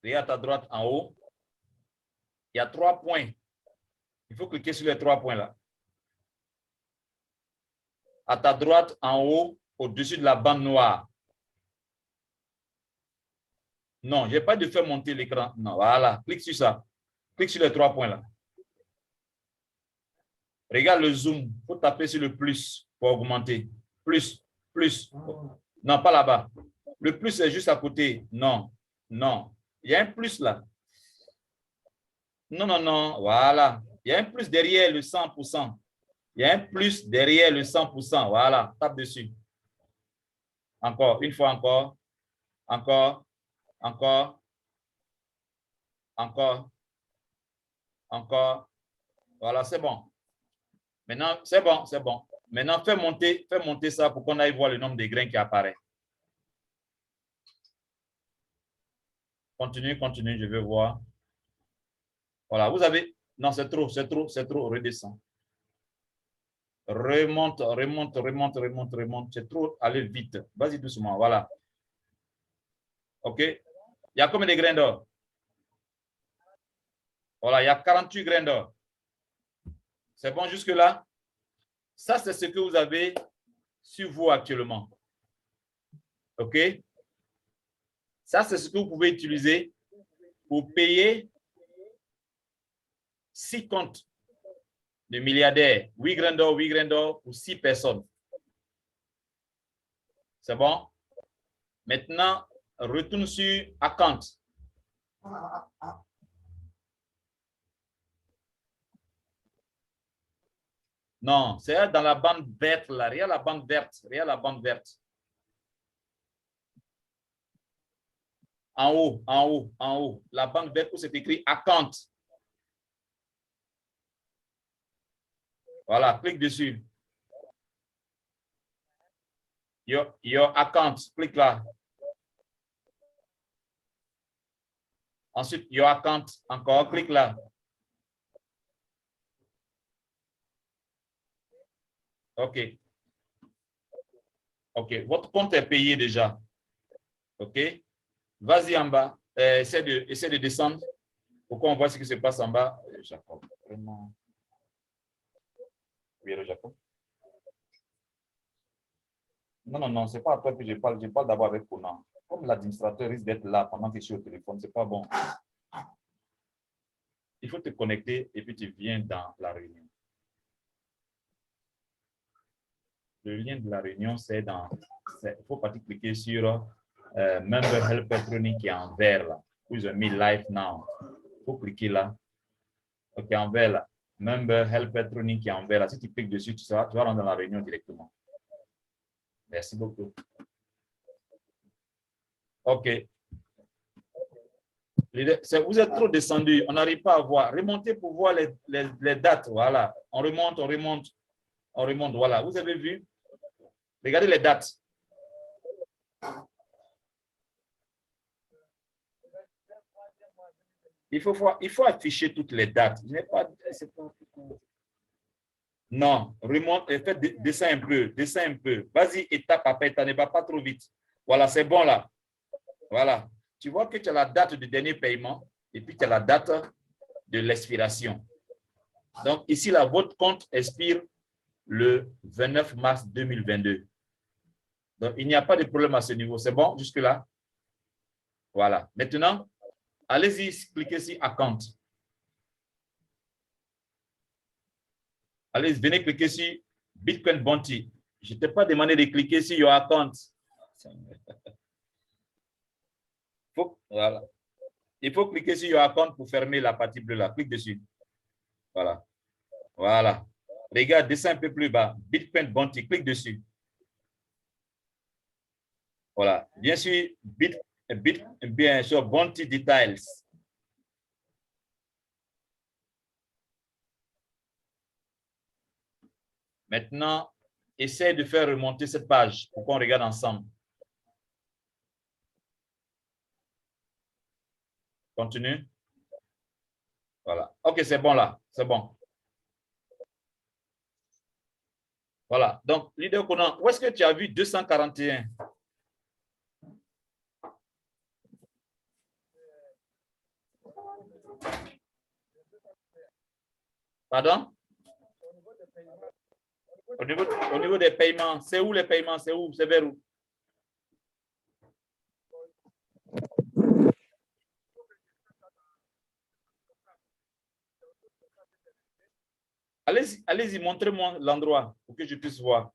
Regarde à ta droite en haut. Il y a 3 points. Il faut cliquer sur les 3 points là. À ta droite en haut, au-dessus de la bande noire. Non, je n'ai pas de faire monter l'écran. Non, voilà. Clique sur ça. Clique sur les 3 points là. Regarde le zoom. Il faut taper sur le plus pour augmenter. Plus, plus. Non, pas là-bas. Le plus est juste à côté. Non, non. Il y a un plus là. Non, non, non. Voilà. Il y a un plus derrière le 100%. Il y a un plus derrière le 100%. Voilà. Tape dessus. Encore. Une fois encore. Encore. Encore. Encore. Encore. Voilà, c'est bon. Maintenant, c'est bon, c'est bon. Maintenant, fais monter ça pour qu'on aille voir le nombre de grains qui apparaît. Continue, continue, je vais voir. Voilà, vous avez... Non, c'est trop, c'est trop, c'est trop. Redescends. Remonte, remonte, remonte, remonte, remonte. C'est trop, allez vite. Vas-y doucement, voilà. OK? Il y a combien de grains d'or? Voilà, il y a 48 grains d'or. C'est bon jusque-là? Ça, c'est ce que vous avez sur vous actuellement. OK? Ça, c'est ce que vous pouvez utiliser pour payer 6 comptes de milliardaires. 8 grains d'or pour 6 personnes. C'est bon? Maintenant, retourne sur Account. Non, c'est dans la bande verte là. Regarde la bande verte. Regarde la bande verte. En haut, en haut, en haut. La bande verte où c'est écrit Account. Voilà, clique dessus. Your account, clique là. Ensuite, your account, encore, clique là. OK. OK. Votre compte est payé déjà. OK. Vas-y en bas. Essaie de descendre pour qu'on voit ce qui se passe en bas. Jacob, vraiment. Oui, Jacob. Non, non, non, ce n'est pas à toi que je parle. Je parle d'abord avec Conan. Comme l'administrateur risque d'être là pendant que je suis au téléphone, ce n'est pas bon. Il faut te connecter et puis tu viens dans la réunion. Le lien de la réunion, c'est dans... Il faut partir cliquer sur Member Help Electronic qui est en vert là. Vous avez mis Live Now. Il faut cliquer là. OK, en vert là. Member Help Electronic qui est en vert là. Si tu cliques dessus, tu vas rentrer dans la réunion directement. Merci beaucoup. OK. Vous êtes trop descendu, on n'arrive pas à voir. Remontez pour voir les dates. Voilà. On remonte, on remonte, on remonte. Voilà. Vous avez vu? Regardez les dates. Il faut afficher toutes les dates. Non, remonte et faites descend un peu, descend un peu. Vas-y, étape après étape, ne va pas trop vite. Voilà, c'est bon là. Voilà. Tu vois que tu as la date du dernier paiement et puis tu as la date de l'expiration. Donc ici, là, votre compte expire le 29 mars 2022. Donc, il n'y a pas de problème à ce niveau. C'est bon jusque-là? Voilà. Maintenant, allez-y, cliquez sur Account. Allez, venez cliquer sur Bitcoin Bounty. Je ne t'ai pas demandé de cliquer sur Your Account. Voilà. Il faut cliquer sur Your Account pour fermer la partie bleue là. Clique dessus. Voilà. Voilà. Regarde, descends un peu plus bas. Bitcoin Bounty, clique dessus. Voilà. Bien sûr, bien sûr, Bounty Details. Maintenant, essaie de faire remonter cette page pour qu'on regarde ensemble. Continue. Voilà. OK, c'est bon là. C'est bon. Voilà. Donc, leader Conan, où est-ce que tu as vu 241? Pardon? Au niveau des paiements, c'est où les paiements? C'est où? C'est vers où? Allez-y, montrez-moi l'endroit pour que je puisse voir.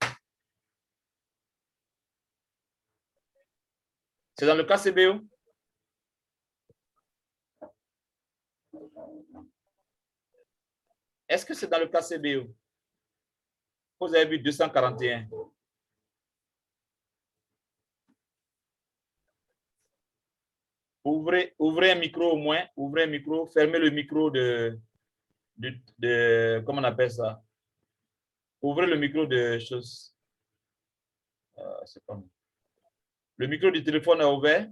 C'est dans le KCBO? Est-ce que c'est dans le KCBO? Vous avez vu 241. Ouvrez un micro au moins. Ouvrez un micro. Fermez le micro de comment on appelle ça? Ouvrez le micro de choses. C'est pas bon. Le micro du téléphone est ouvert.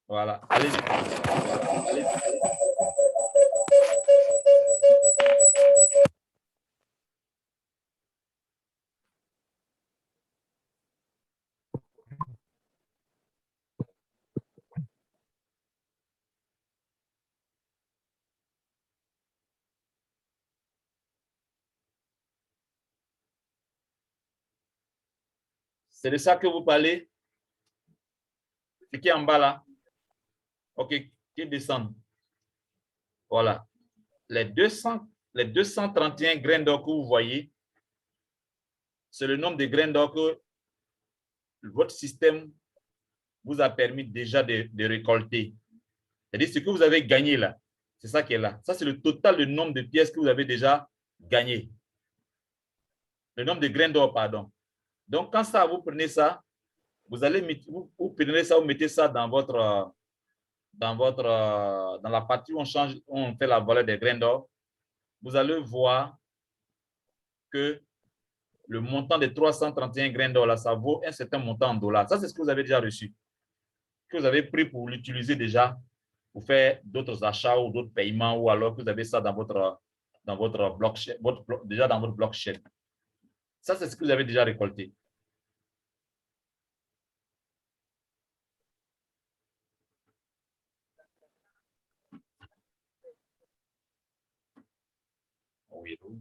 Voilà. Allez-y. Allez-y. C'est de ça que vous parlez? Ce qui est en bas là? OK, qui descend? Voilà. Les 231 grains d'or que vous voyez, c'est le nombre de grains d'or que votre système vous a permis déjà de récolter. C'est-à-dire ce que vous avez gagné là. C'est ça qui est là. Ça, c'est le total du nombre de pièces que vous avez déjà gagné. Le nombre de grains d'or, pardon. Donc, quand ça, vous prenez ça, vous prenez ça, vous mettez ça dans la partie où on fait la valeur des grains d'or. Vous allez voir que le montant de 331 grains d'or, là, ça vaut un certain montant en dollars. Ça, c'est ce que vous avez déjà reçu, que vous avez pris pour l'utiliser déjà pour faire d'autres achats ou d'autres paiements, ou alors que vous avez ça dans votre blockchain, déjà dans votre blockchain. Ça, c'est ce que vous avez déjà récolté. Oui, allô?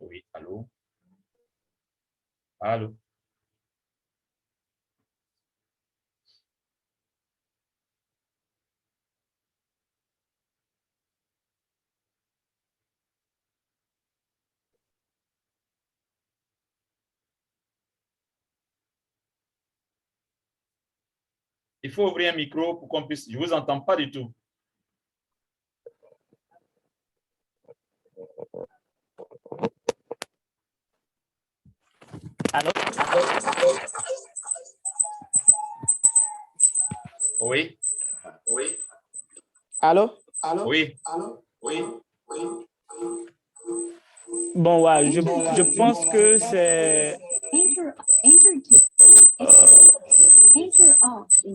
Oui, allô? Allô? Il faut ouvrir un micro pour qu'on puisse... Je ne vous entends pas du tout. Allô? Oui. Oui. Allô? Oui. Bon, ouais, je pense que c'est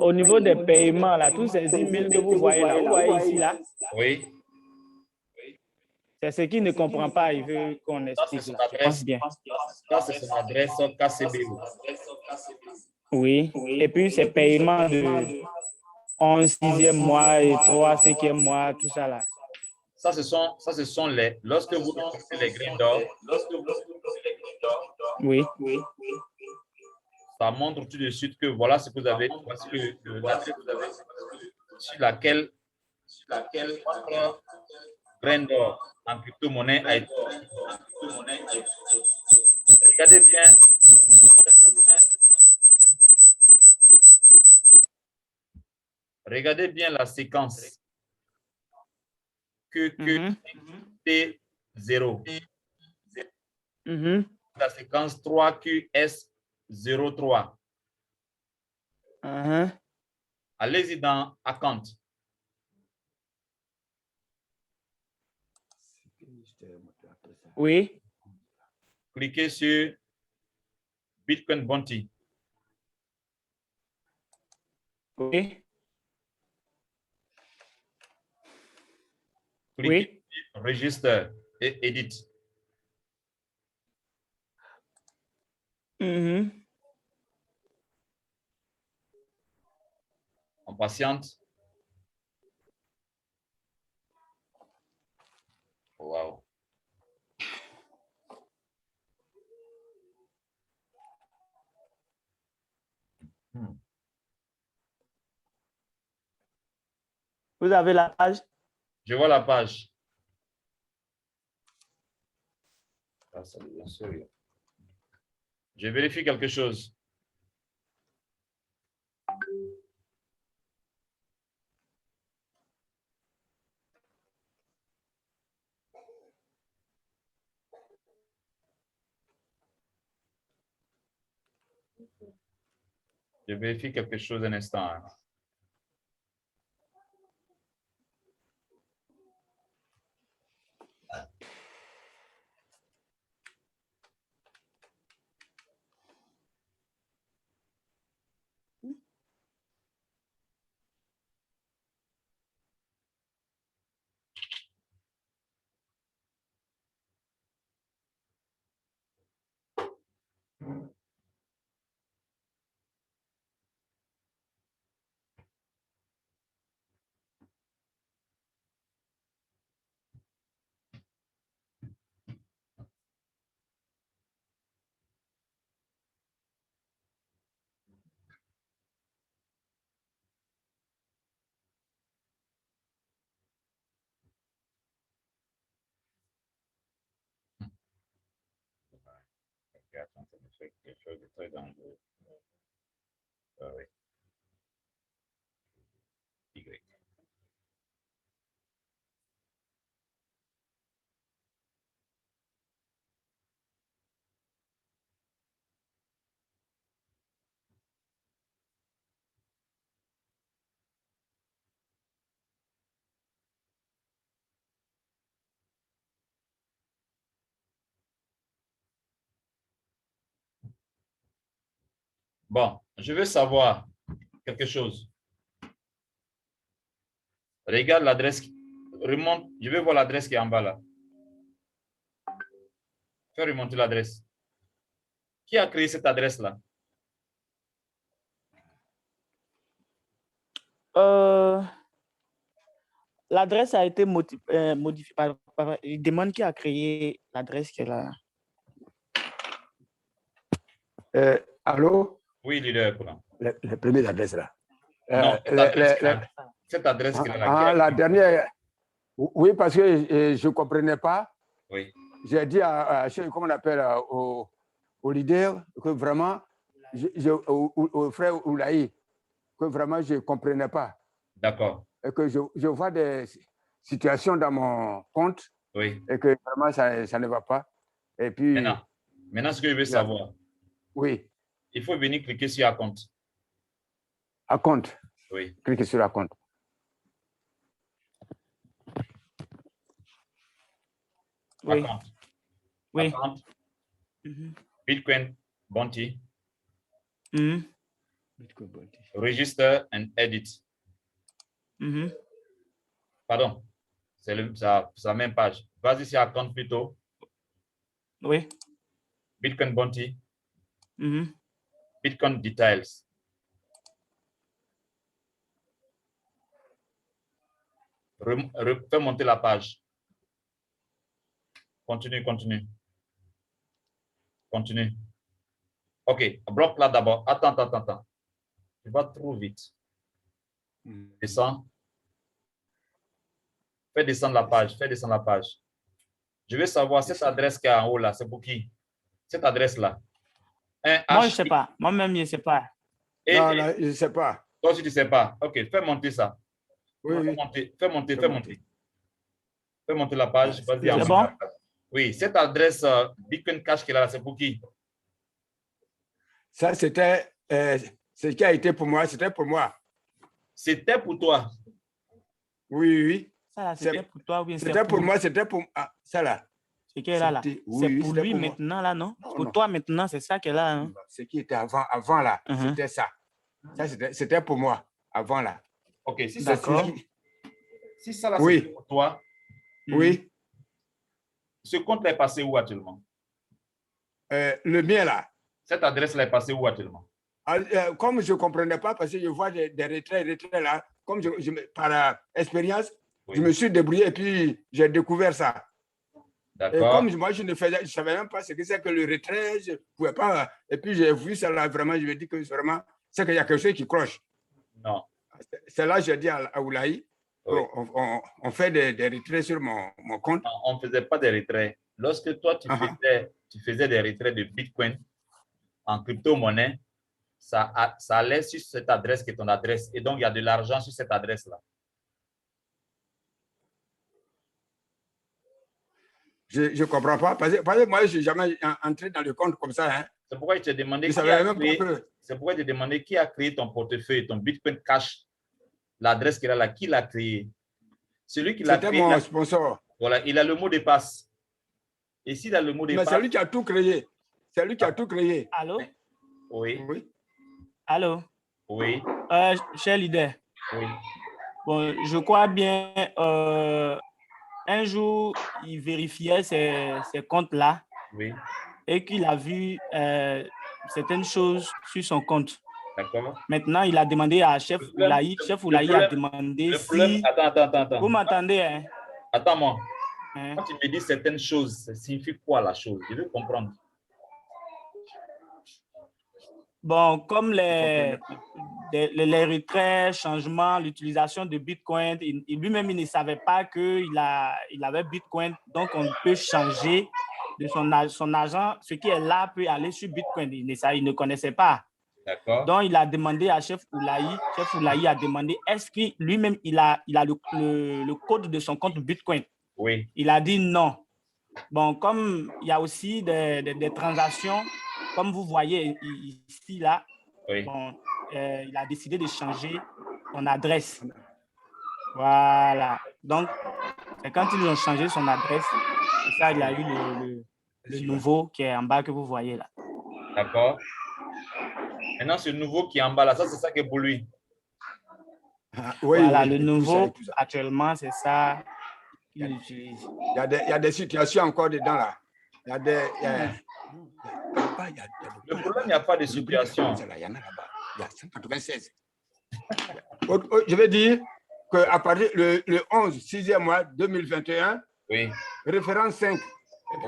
au niveau des paiements, là, tous ces emails que vous voyez là, vous voyez ici, là, Oui. c'est ce qu'il ne comprend pas, il veut qu'on explique là. Je pense bien. Ça, c'est son adresse KCBO. Oui. Et puis, c'est paiement de 11, 6e mois et 3, 5e mois, tout ça là. Ça, ce sont les... Lorsque vous utilisez les graines d'or, oui. Ça montre tout de suite que voilà ce que vous avez, parce que l'adresse sur laquelle votre graine d'or en crypto-monnaie a été. Regardez bien. Regardez bien la séquence T0. La séquence 3QS03. Allez-y dans Account. Oui. Cliquez sur Bitcoin Bounty. Oui. Cliquez sur Register et Edit. On patiente. Wow. Vous avez la page? Je vois la page. Ah, ça devient sérieux. Je vérifie quelque chose. Je vérifie quelque chose un instant. Hein. Attends, ça me fait quelque chose de très dangereux. Oui. Y. Bon, je veux savoir quelque chose. Regarde l'adresse. Remonte. Je veux voir l'adresse qui est en bas là. Fais remonter l'adresse. Qui a créé cette adresse-là? L'adresse a été modifiée par... Il demande qui a créé l'adresse qui est là. Allô? Oui, leader. Le premier adresse là. Non, cette adresse qui est là. La dernière. Oui, parce que je ne comprenais pas. Oui. J'ai dit comment on appelle, au leader que vraiment, au frère Oulaï, que vraiment je ne comprenais pas. D'accord. Et que je vois des situations dans mon compte. Oui. Et que vraiment, ça ne va pas. Et puis. Maintenant ce que je veux savoir. Oui. Il faut venir cliquer sur Account. Account. Oui. Cliquez sur Account. Oui. Account. Oui. Account. Bitcoin Bounty. Bitcoin Bounty. Register and edit. Pardon. C'est sa même page. Vas-y sur Account plutôt. Oui. Bitcoin Bounty. Bitcoin Details. Fais monter la page. Continue, continue. Continue. OK, bloque là d'abord. Attends. Tu vas trop vite. Descends. Fais descendre la page. Fais descendre la page. Je veux savoir cette adresse qui est en haut là, c'est pour qui? Cette adresse-là. Moi, je ne sais pas. Moi-même, je ne sais pas. Non, je ne sais pas. Toi aussi, tu ne sais pas. OK, fais monter ça. Oui. Fais monter. Fais monter la page. Vas-y. C'est bon? Oui, cette adresse Bitcoin Cash qui est là, c'est pour qui? Ça, c'était ce qui a été pour moi. C'était pour moi. C'était pour toi? Oui. Ça là, c'était pour toi? Oui, c'était pour moi, c'était pour... Ah, ça là. Ce qui est là. C'est pour lui maintenant, là, non? Pour toi maintenant, c'est ça qui est là. Hein? Ce qui était avant là, c'était ça. Ça, c'était pour moi, avant là. OK, si d'accord. Si ça là, c'est pour toi. Oui. Ce compte est passé où actuellement? Le mien là. Cette adresse-là est passée où actuellement? Comme je ne comprenais pas, parce que je vois des retraits là, comme par expérience, je me suis débrouillé et puis j'ai découvert ça. D'accord. Comme moi, je ne savais même pas ce que c'est que le retrait, je ne pouvais pas. Et puis j'ai vu ça là, vraiment, je me dis que vraiment, c'est qu'il y a quelque chose qui cloche. Non. C'est là que j'ai dit à Oulaï, oui. on fait des retraits sur mon compte. Non, on ne faisait pas des retraits. Lorsque toi, tu faisais des retraits de Bitcoin en crypto-monnaie, ça allait sur cette adresse qui est ton adresse. Et donc, il y a de l'argent sur cette adresse-là. Je ne comprends pas. Parce que moi, je ne suis jamais entré dans le compte comme ça. Hein. C'est pourquoi il t'a demandé, qui a créé ton portefeuille, ton Bitcoin Cash, l'adresse qu'il a là, qui l'a créé? Celui qui l'a créé. C'était mon sponsor. Voilà, il a le mot de passe. Et s'il a le mot de passe. Mais c'est lui qui a tout créé. C'est lui qui a tout créé. Allô? Oui. Allô? Oui. Cher leader. Oui. Bon, je crois bien, un jour, il vérifiait ces comptes-là. Oui. Et qu'il a vu certaines choses sur son compte. D'accord. Maintenant, il a demandé à Chef Oulaï. Chef Oulaï a demandé si... Attends. Vous m'entendez, hein? Attends-moi. Quand tu me dis certaines choses, ça signifie quoi la chose? Je veux comprendre. Bon, comme les retraits, changements, l'utilisation de Bitcoin, lui-même, il ne savait pas qu'il avait Bitcoin. Donc, on peut changer de son argent. Ce qui est là peut aller sur Bitcoin. Il ne connaissait pas. D'accord. Donc, il a demandé à Chef Oulaï. Chef Oulaï a demandé, est-ce que lui-même, il a le code de son compte Bitcoin? Oui. Il a dit non. Bon, comme il y a aussi des transactions, comme vous voyez ici, là, oui. Bon, il a décidé de changer son adresse. Voilà. Donc, c'est quand ils ont changé son adresse, et ça, il a eu le nouveau qui est en bas que vous voyez là. D'accord. Maintenant, ce nouveau qui est en bas là, ça, c'est ça qui est pour lui. Oui, voilà, le nouveau, actuellement, c'est ça qu'il utilise. Il y a des situations encore dedans là. Il y a des... Le problème, il n'y a pas de situation. Il y en a là-bas. Il y a 196. Je vais dire qu'à partir le 11, 6e mois 2021, oui. Référence 5,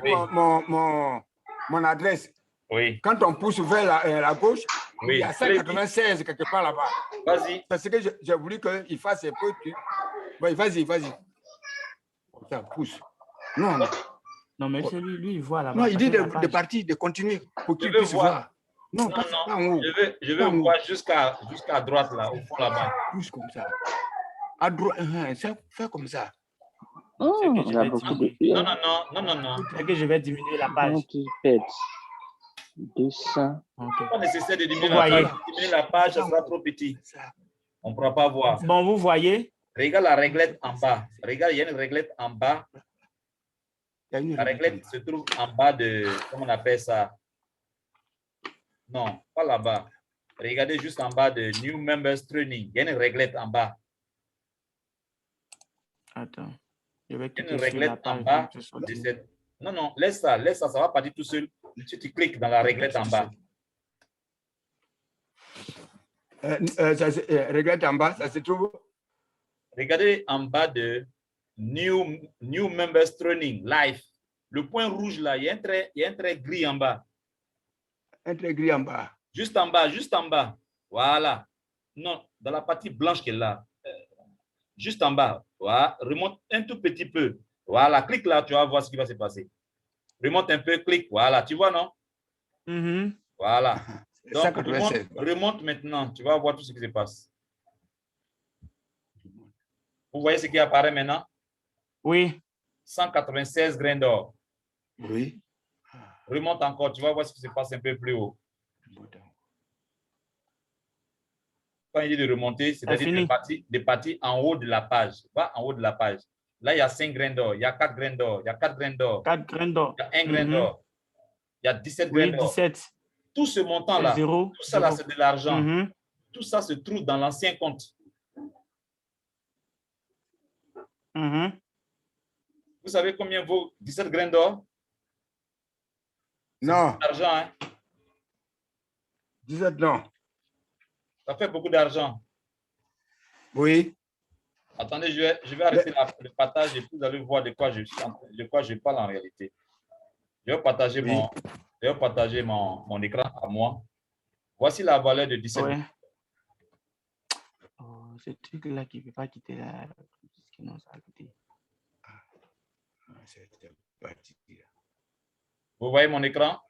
oui. mon adresse. Oui. Quand on pousse vers la gauche, oui. Il y a 196 quelque part là-bas. Vas-y. Parce que j'ai voulu qu'il fasse un peu. Oui, vas-y. Ça pousse. Non, mais c'est lui, il voit là-bas. Non, il dit de partir, de continuer pour qu'il puisse voir. Non, pas en haut. Je veux voir jusqu'à droite, là, au fond, là-bas. Plus comme ça. À droite, fais comme ça. Il y a beaucoup de... Non. C'est que je vais diminuer la page. 200. C'est pas nécessaire de diminuer Vous la voyez. page. Diminuer la page, ça sera trop petit. On ne pourra pas voir. Bon, vous voyez? Regarde la réglette en bas. Regarde, il y a une réglette en bas. La réglette se trouve en bas de, comment on appelle ça? Non, pas là-bas. Regardez juste en bas de New Members Training. Il y a une réglette en bas. Attends. Je vais Il y a cliquer une sur la réglette en page. bas de ce de cette. Non, non, laisse ça, ça va partir tout seul. Si tu cliques dans la réglette en bas. Réglette en bas, ça se trouve. Regardez en bas de New Members Training Live. Le point rouge là, il y a un trait gris en bas. Un trait gris en bas. Juste en bas, juste en bas. Voilà. Non, dans la partie blanche qu'elle a. Juste en bas. Voilà. Remonte un tout petit peu. Voilà. Clique là, tu vas voir ce qui va se passer. Remonte un peu, clique. Voilà. Tu vois, non? Voilà. Donc, remonte maintenant. Tu vas voir tout ce qui se passe. Vous voyez ce qui apparaît maintenant? Oui. 196 grains d'or. Oui. Remonte encore. Tu vas voir ce qui se passe un peu plus haut. Quand il dit de remonter, c'est-à-dire de partir en haut de la page. Va en haut de la page. Là, il y a 5 grains d'or, il y a 4 grains d'or, il y a 4 grains d'or. 4 grains d'or. Il y a 1 grain d'or. Il y a 17 grains d'or. 17. Tout ce montant-là, tout ça là, c'est de l'argent. Tout ça se trouve dans l'ancien compte. Vous savez combien vaut 17 grains d'or? Non. L'argent, hein? 17, non. Ça fait beaucoup d'argent. Oui. Attendez, je vais arrêter le partage et vous allez voir de quoi je parle en réalité. Je vais partager, mon écran à moi. Voici la valeur de 17. Ouais. Oh, ce truc-là qui ne veut pas quitter la... Non, ça a quitté. Vous voyez mon écran?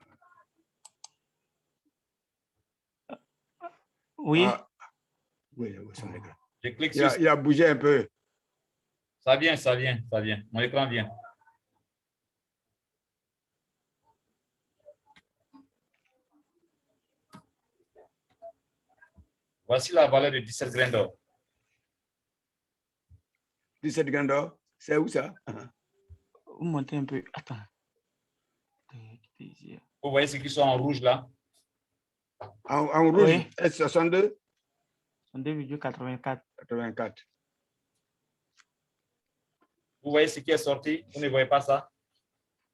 Oui. Oui, son écran. Je clique sur... Il a bougé un peu. Ça vient, ça vient, ça vient. Mon écran vient. Voici la valeur de 17 grains d'or. 17 grains d'or, c'est où ça? Vous montez un peu. Attends. Vous voyez ce qui sont en rouge là? En rouge, oui. S62? 62,84. 84. Vous voyez ce qui est sorti? Vous ne voyez pas ça?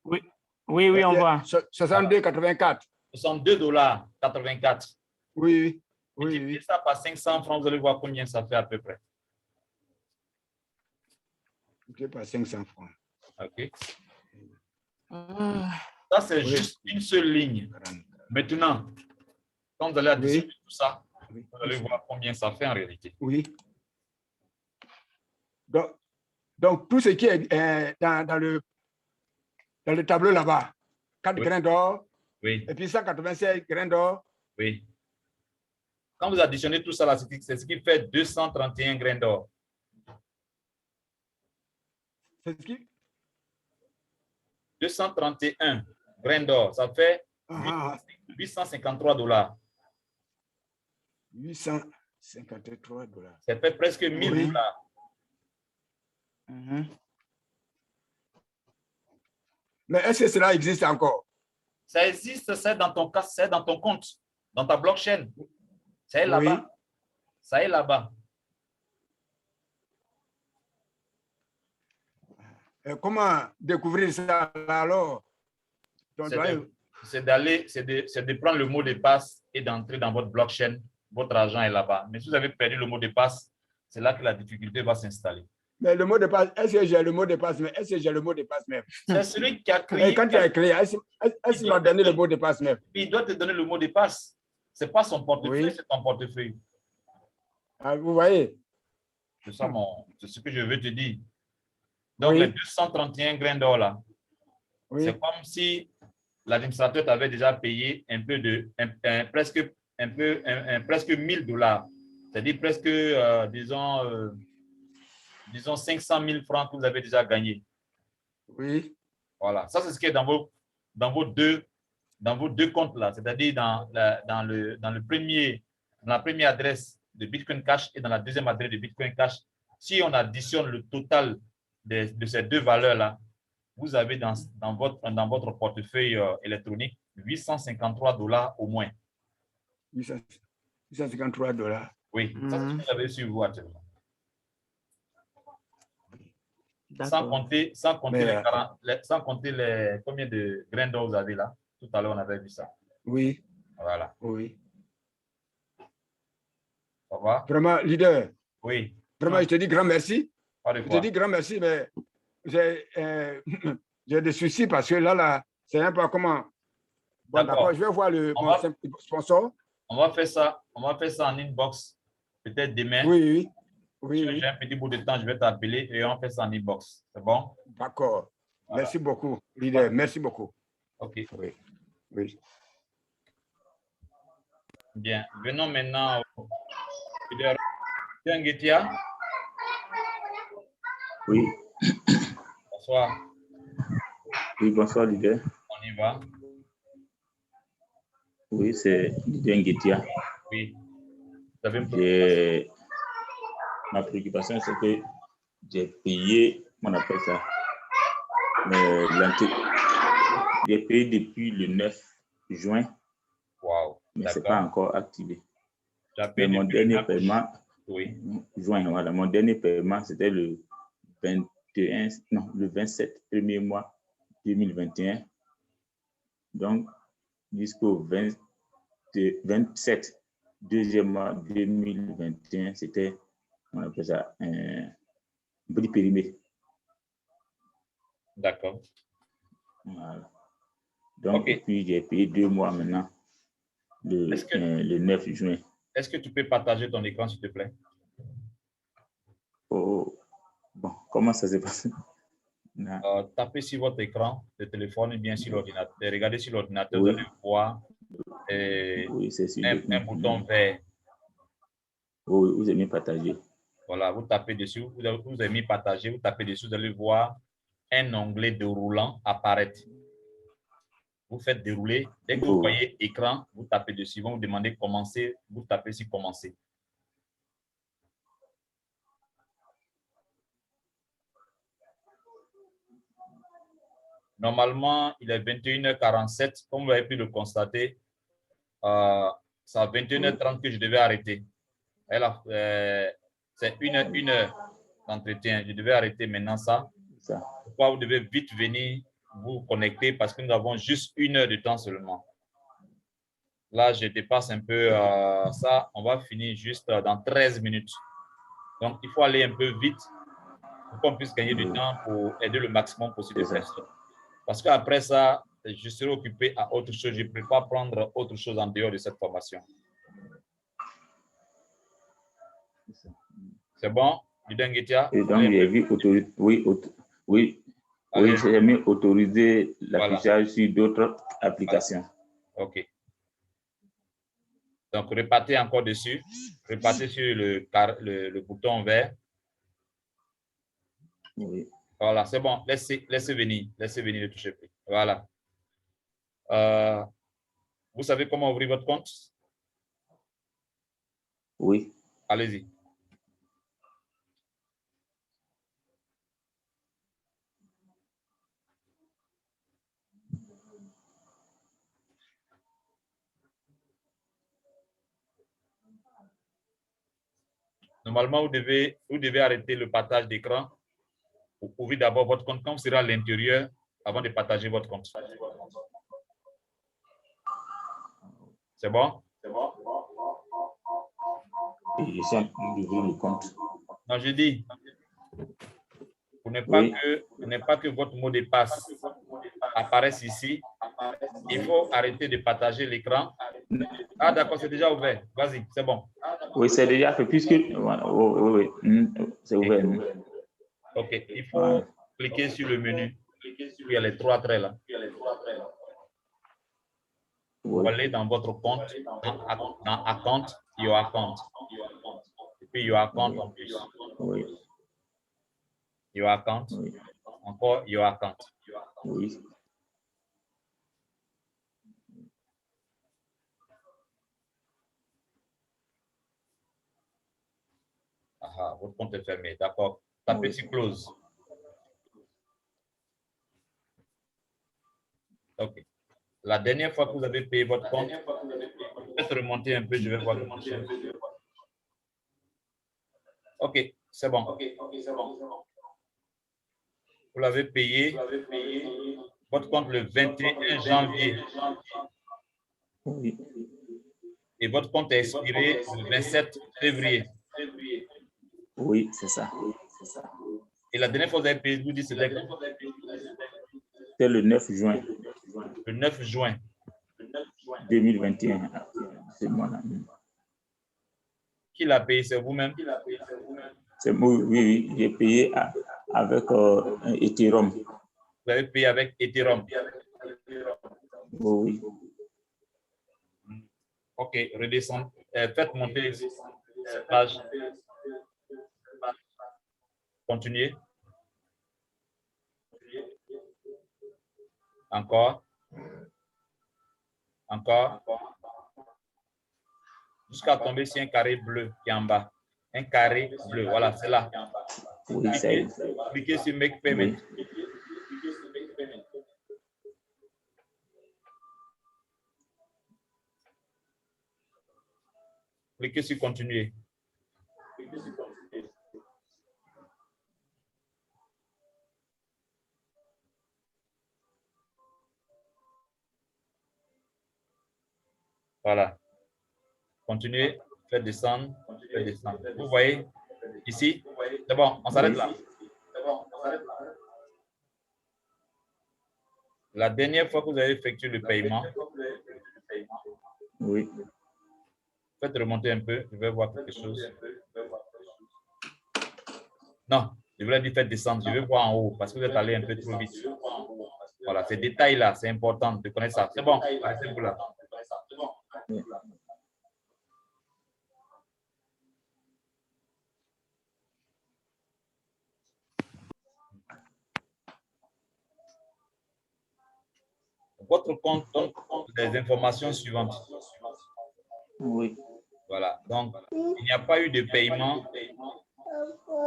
Oui, oui, oui, on voit. 62,84. 62,84 $. Oui, oui. Multipliez ça par 500 francs, vous allez voir combien ça fait à peu près. Multiplié par 500 francs. OK. Ça, c'est juste une seule ligne. Maintenant, quand vous allez additionner tout ça, vous allez voir combien ça fait en réalité. Oui. Donc tout ce qui est dans le tableau là-bas, 4 grains d'or, oui. Et puis 196 grains d'or. Oui. Quand vous additionnez tout ça, là, c'est ce qui fait 231 grains d'or. C'est ce qui? 231 grains d'or, ça fait 853 $. 853 $. Ça fait presque 1000 $. Mais est-ce que cela existe encore? Ça existe, c'est dans ton cas, c'est dans ton compte, dans ta blockchain. Ça est là-bas. Oui. Ça est là-bas. Comment découvrir ça alors? C'est de prendre le mot de passe et d'entrer dans votre blockchain. Votre argent est là-bas. Mais si vous avez perdu le mot de passe, c'est là que la difficulté va s'installer. Mais le mot de passe, est-ce que j'ai le mot de passe même? Est-ce que j'ai le mot de passe même? C'est celui qui a créé. Et quand tu as créé, est-ce qu'il m'a donné le mot de passe même? Il doit te donner le mot de passe. Ce n'est pas son portefeuille, c'est ton portefeuille. Ah, vous voyez? C'est ça, c'est ce que je veux te dire. Donc, les 231 grains d'or là, c'est comme si l'administrateur t'avait déjà payé un peu de, presque 1000 $. C'est-à-dire presque, disons 500 000 francs que vous avez déjà gagné. Oui. Voilà. Ça, c'est ce qui est dans vos deux dans vos deux comptes là, c'est-à-dire dans la première adresse de Bitcoin Cash et dans la deuxième adresse de Bitcoin Cash, si on additionne le total de ces deux valeurs-là, vous avez dans votre portefeuille électronique $853 au moins. 853 $. Oui, ça, vous avez sur vous actuellement. Sans compter les combien de grains d'or vous avez là. Tout à l'heure, on avait vu ça. Oui. Voilà. Oui. Ça va? Vraiment, leader. Oui. Vraiment, je te dis grand merci. Je te dis grand merci, mais j'ai des soucis parce que là, c'est un peu comment. Bon, d'accord, je vais voir mon sponsor. On va faire ça en inbox, peut-être demain. Oui. J'ai un petit bout de temps, je vais t'appeler et on fait ça en inbox. C'est bon? D'accord. Voilà. Merci beaucoup, leader. Merci beaucoup. OK. Oui. Bien. Venons maintenant au leader. Nguetia. Oui. Bonsoir. Oui, bonsoir, leader. On y va. Oui, c'est leader Nguetia. Oui. Ma préoccupation, c'est que j'ai payé, on appelle ça, j'ai payé depuis le 9 juin, mais ce n'est pas encore activé. Mais mon dernier paiement, juin, mon dernier paiement, c'était le 27, premier mois 2021. Donc, jusqu'au 27, deuxième mois 2021, c'était, on appelle ça, un petit périmètre. D'accord. Voilà. Donc, et puis j'ai payé 2 mois maintenant, le 9 juin. Est-ce que tu peux partager ton écran, s'il te plaît? Oh, bon, comment ça s'est passé? Tapez sur votre écran de téléphone ou bien sur l'ordinateur. Regardez sur l'ordinateur, vous allez voir un bouton vert. Oui, vous avez mis partager. Voilà, vous tapez dessus, vous avez mis partager, vous tapez dessus, vous allez voir un onglet déroulant apparaître. Vous faites dérouler. Dès que vous voyez écran, vous tapez dessus. Ils vont vous demander commencer, vous tapez sur commencer. Normalement, il est 21h47. Comme vous avez pu le constater, c'est à 21h30 que je devais arrêter. C'est une heure d'entretien. Je devais arrêter maintenant ça. Pourquoi vous devez vite venir vous connecter parce que nous avons juste 1 heure de temps seulement. Là, je dépasse un peu ça. On va finir juste dans 13 minutes. Donc, il faut aller un peu vite pour qu'on puisse gagner du temps pour aider le maximum possible de personnes. Parce qu'après ça, je serai occupé à autre chose. Je ne peux pas prendre autre chose en dehors de cette formation. C'est bon, leader Nguetia? Et donc, j'ai vu j'ai mis autoriser l'affichage sur d'autres applications. OK. Donc, repartez encore dessus. Repartez sur le bouton vert. Oui. Voilà, c'est bon. Laissez venir. Laissez venir le toucher plus. Voilà. Vous savez comment ouvrir votre compte? Oui. Allez-y. Normalement, vous devez arrêter le partage d'écran. Vous ouvrez d'abord votre compte quand vous serez à l'intérieur avant de partager votre compte. C'est bon? Et je suis en train d'ouvrir le compte. Non, je dis, pour ne pas que votre mot de passe apparaisse ici, il faut arrêter de partager l'écran. Ah, d'accord, c'est déjà ouvert. Vas-y, c'est bon. Oui, c'est déjà fait puisque... Oui, c'est ouvert. OK, il faut cliquer sur le menu. Il y a les 3 traits là. Vous allez dans votre compte, dans Account, Your Account. Et puis Your Account en plus. Oui. Your Account. Encore Your Account. Oui. votre compte est fermé. D'accord. Tapez sur close. OK. La dernière fois que vous avez payé votre compte, peut-être remonter un peu, je vais voir quelque chose. OK, c'est bon. Vous l'avez payé, votre compte le 21 janvier. Oui. Et votre compte est expiré le 27 février. Oui, c'est ça. Et la dernière fois que vous avez payé, vous dites c'était le 9 juin. Le 9 juin. 2021. C'est moi-là. Qui l'a payé? C'est vous-même? C'est moi, oui, j'ai payé avec Ethereum. Vous avez payé avec Ethereum? Oui. OK, redescendez. Faites monter cette page. Continuez. Encore. Encore. Jusqu'à tomber sur un carré bleu qui est en bas. Un carré bleu, voilà, c'est là. Oui, ça y est. Cliquez sur Make Payment. Oui. Cliquez sur Continuer. Voilà. Continuez, faites descendre, faites descendre. Vous voyez ici? C'est bon, on s'arrête là. La dernière fois que vous avez effectué le paiement, oui. Faites remonter un peu, je vais voir quelque chose. Non, je voulais dire faites descendre, je vais voir en haut parce que vous êtes allé un peu trop vite. Voilà, ces détails-là, c'est important de connaître ça. C'est bon, arrêtez-vous là. Votre compte donne les informations suivantes. Oui. Voilà, donc il n'y a pas eu de paiement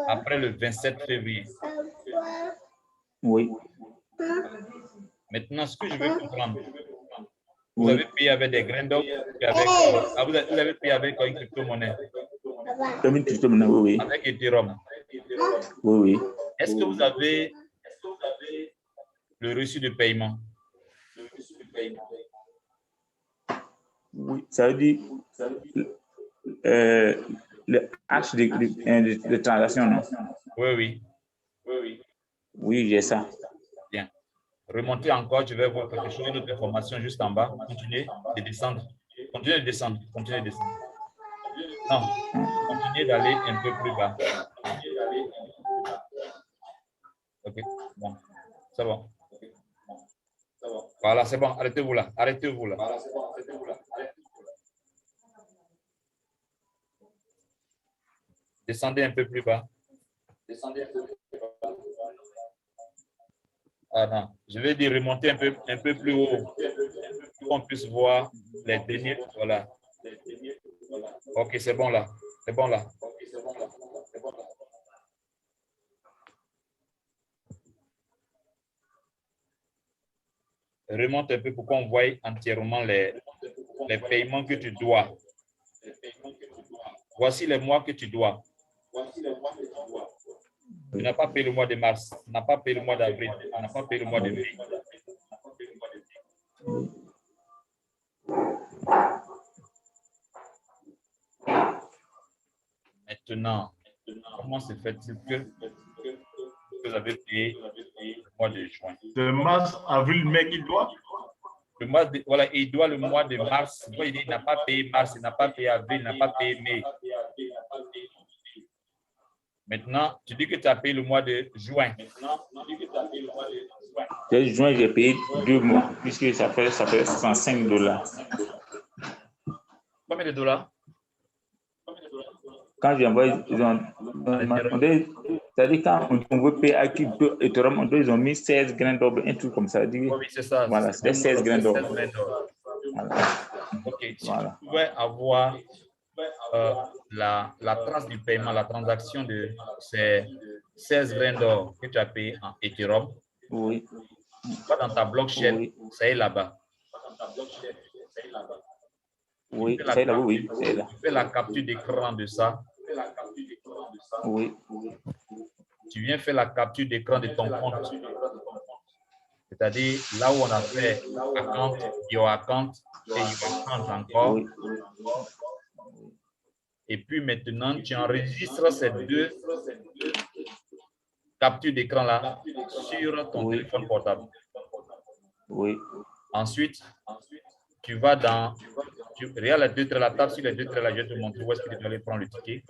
après le 27 février. Oui. Maintenant, ce que je veux comprendre, vous avez payé avec des grains d'or, vous avez payé avec une crypto-monnaie. Une crypto-monnaie, oui. Avec Ethereum. Oui, oui. Est-ce que vous avez le reçu de paiement? Oui, ça veut dire le H de transaction, non? Oui. Oui, j'ai ça. Bien. Remontez encore, je vais voir quelque chose, une autre information juste en bas. Continuez de descendre. Continuez de descendre. Continuez de descendre. Non, continuez d'aller un peu plus bas. OK, bon. C'est bon. Voilà, c'est bon. Arrêtez-vous là. Arrêtez-vous là. Descendez un peu plus bas. Ah non, je vais dire remonter un peu plus haut pour qu'on puisse voir les derniers. Voilà. OK, c'est bon là. C'est bon là. Remonte un peu pour qu'on voie entièrement les paiements que tu dois. Voici les mois que tu dois. Tu n'as pas payé le mois de mars, tu n'as pas payé le mois d'avril, tu n'as pas payé le mois de mai. Maintenant, comment se fait-il que vous avez payé le mois de juin? De mars, avril, mai, il doit? Le mois de, voilà, il doit le mois de mars. Il n'a pas payé mars, il n'a pas payé avril, il n'a pas payé mai. Maintenant, tu dis que tu as payé le mois de juin. De juin, j'ai payé 2 mois, puisque ça fait $105. Combien de dollars? Quand j'ai envoyé, c'est-à-dire quand on veut payer à qui Ethereum, ils ont mis 16 grains d'or, un truc comme ça. Oui, c'est ça. Voilà, c'était 16 grains d'or. Voilà. OK, si tu pouvais avoir la trace du paiement, la transaction de ces 16 grains d'or que tu as payé en Ethereum. Oui. Va dans ta blockchain, Oui. ça est là-bas. Oui, c'est là, oui, c'est là. Tu fais la capture d'écran de ça. Oui. Tu viens faire la capture d'écran de ton compte. C'est-à-dire là où on a fait account, your account et your account encore. Oui. Et puis maintenant, tu enregistres ces deux captures d'écran-là sur ton téléphone portable. Oui. Ensuite, tu vas dans... Regarde les deux traits, la tape sur les deux traits là, je vais te montrer où est-ce que tu dois aller prendre le ticket.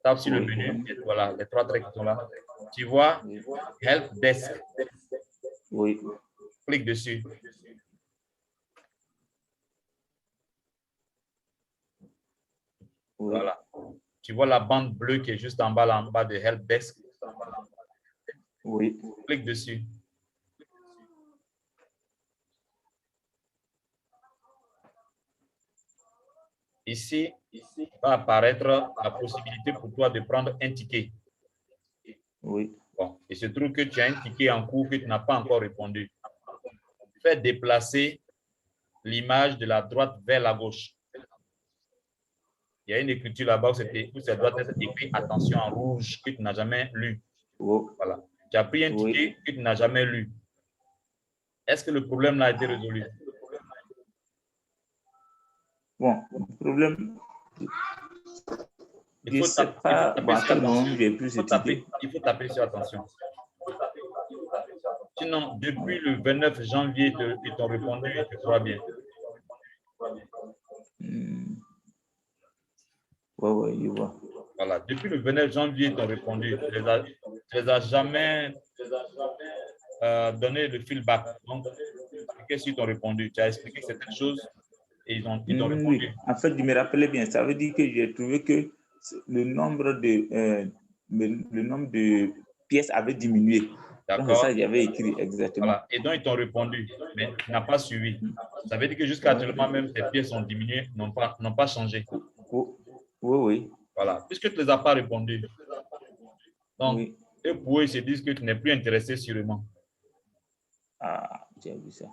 Tape sur le menu, et voilà, les trois traits qui sont là. Tu vois Help Desk. Oui. Clique dessus. Oui. Voilà. Tu vois la bande bleue qui est juste en bas de Help Desk. Oui. Clique dessus. Ici, va apparaître la possibilité pour toi de prendre un ticket. Oui. Bon, il se trouve que tu as un ticket en cours que tu n'as pas encore répondu. Fais déplacer l'image de la droite vers la gauche. Il y a une écriture là-bas où ça doit être écrit attention en rouge que tu n'as jamais lu. Oh. Voilà. Tu as pris un ticket que tu n'as jamais lu. Est-ce que le problème là a été résolu? Bon, le problème. Il faut taper sur attention. Sinon, depuis le 29 janvier, ils t'ont répondu et tu crois bien. Oui, je vois. Voilà, depuis le 29 janvier, ils t'ont répondu. Tu ne les as jamais donné le feedback. Donc, qu'est-ce qu'ils t'ont répondu? Tu as expliqué certaines choses et ils t'ont répondu. Oui. En fait, je me rappelais bien. Ça veut dire que j'ai trouvé que le nombre de pièces avait diminué. D'accord. C'est ça que j'avais écrit exactement. Voilà. Et donc, ils t'ont répondu, mais tu n'as pas suivi. Ça veut dire que jusqu'à actuellement, même tes pièces ont diminué, n'ont pas changé. Oui. Voilà. Puisque tu ne les as pas répondu. Donc, eux, pour eux, ils se disent que tu n'es plus intéressé sûrement. Ah, j'ai vu ça.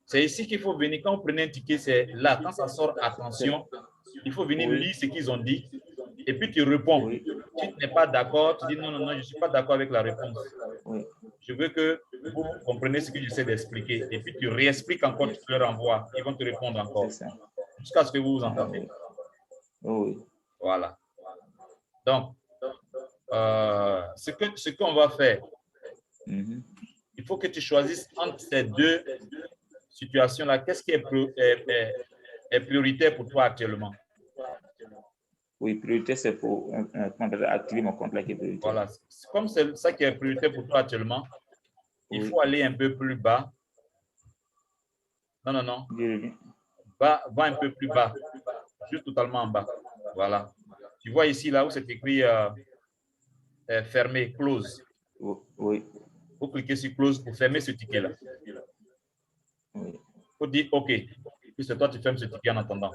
C'est ici qu'il faut venir. Quand vous prenez un ticket, c'est là. Quand ça sort, attention, il faut venir lire ce qu'ils ont dit. Et puis tu réponds. Si tu n'es pas d'accord, tu dis non, je ne suis pas d'accord avec la réponse. Je veux que vous compreniez ce que j'essaie d'expliquer. Et puis tu réexpliques encore, tu leur envoies. Ils vont te répondre encore. Jusqu'à ce que vous vous entendez. Oui. Voilà. Donc, ce qu'on va faire, il faut que tu choisisses entre ces deux situations-là. Qu'est-ce qui est prioritaire pour toi actuellement? Oui, priorité, c'est pour activer mon compte là qui est prioritaire. Voilà. Comme c'est ça qui est prioritaire pour toi actuellement, il faut aller un peu plus bas. Non. Va un peu plus bas. Juste totalement en bas. Voilà. Tu vois ici, là où c'est écrit fermer, close. Oui. Vous cliquez sur close pour fermer ce ticket-là. Oui. Il faut dire OK. Puis c'est toi, tu fermes ce ticket en attendant.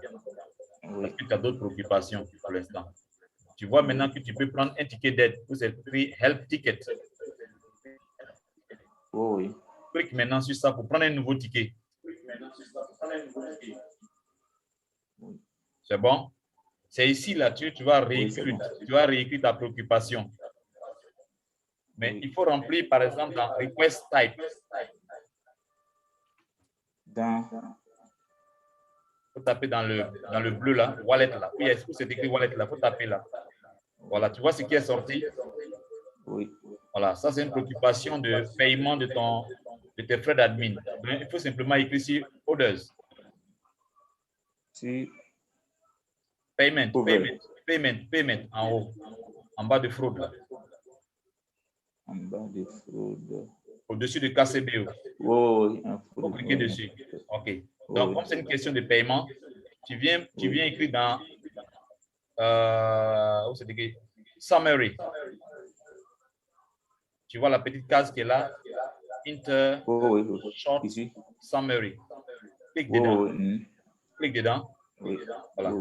Parce que tu as d'autres préoccupations pour l'instant. Tu vois maintenant que tu peux prendre un ticket d'aide où c'est écrit Help Ticket. Oui. Clique maintenant sur ça pour prendre un nouveau ticket. C'est bon? C'est ici, là, tu vas réécrire ta préoccupation. Mais il faut remplir, par exemple, dans Request Type. Il faut taper dans le bleu là, wallet là. Oui, est-ce que c'est écrit wallet là? Il faut taper là. Voilà, tu vois ce qui est sorti? Oui. Voilà, ça c'est une préoccupation de paiement de tes frais d'admin. Il faut simplement écrire sur Orders. Payment en haut. En bas de fraude là. En bas de fraude. Au-dessus de KCBO. Oui. Il faut cliquer dessus. OK. Donc, comme c'est une question de paiement, tu viens écrire dans où c'est écrit Summary. Tu vois la petite case qui est là. Enter Short Summary. Clique dedans. Clique dedans. Oui. Voilà.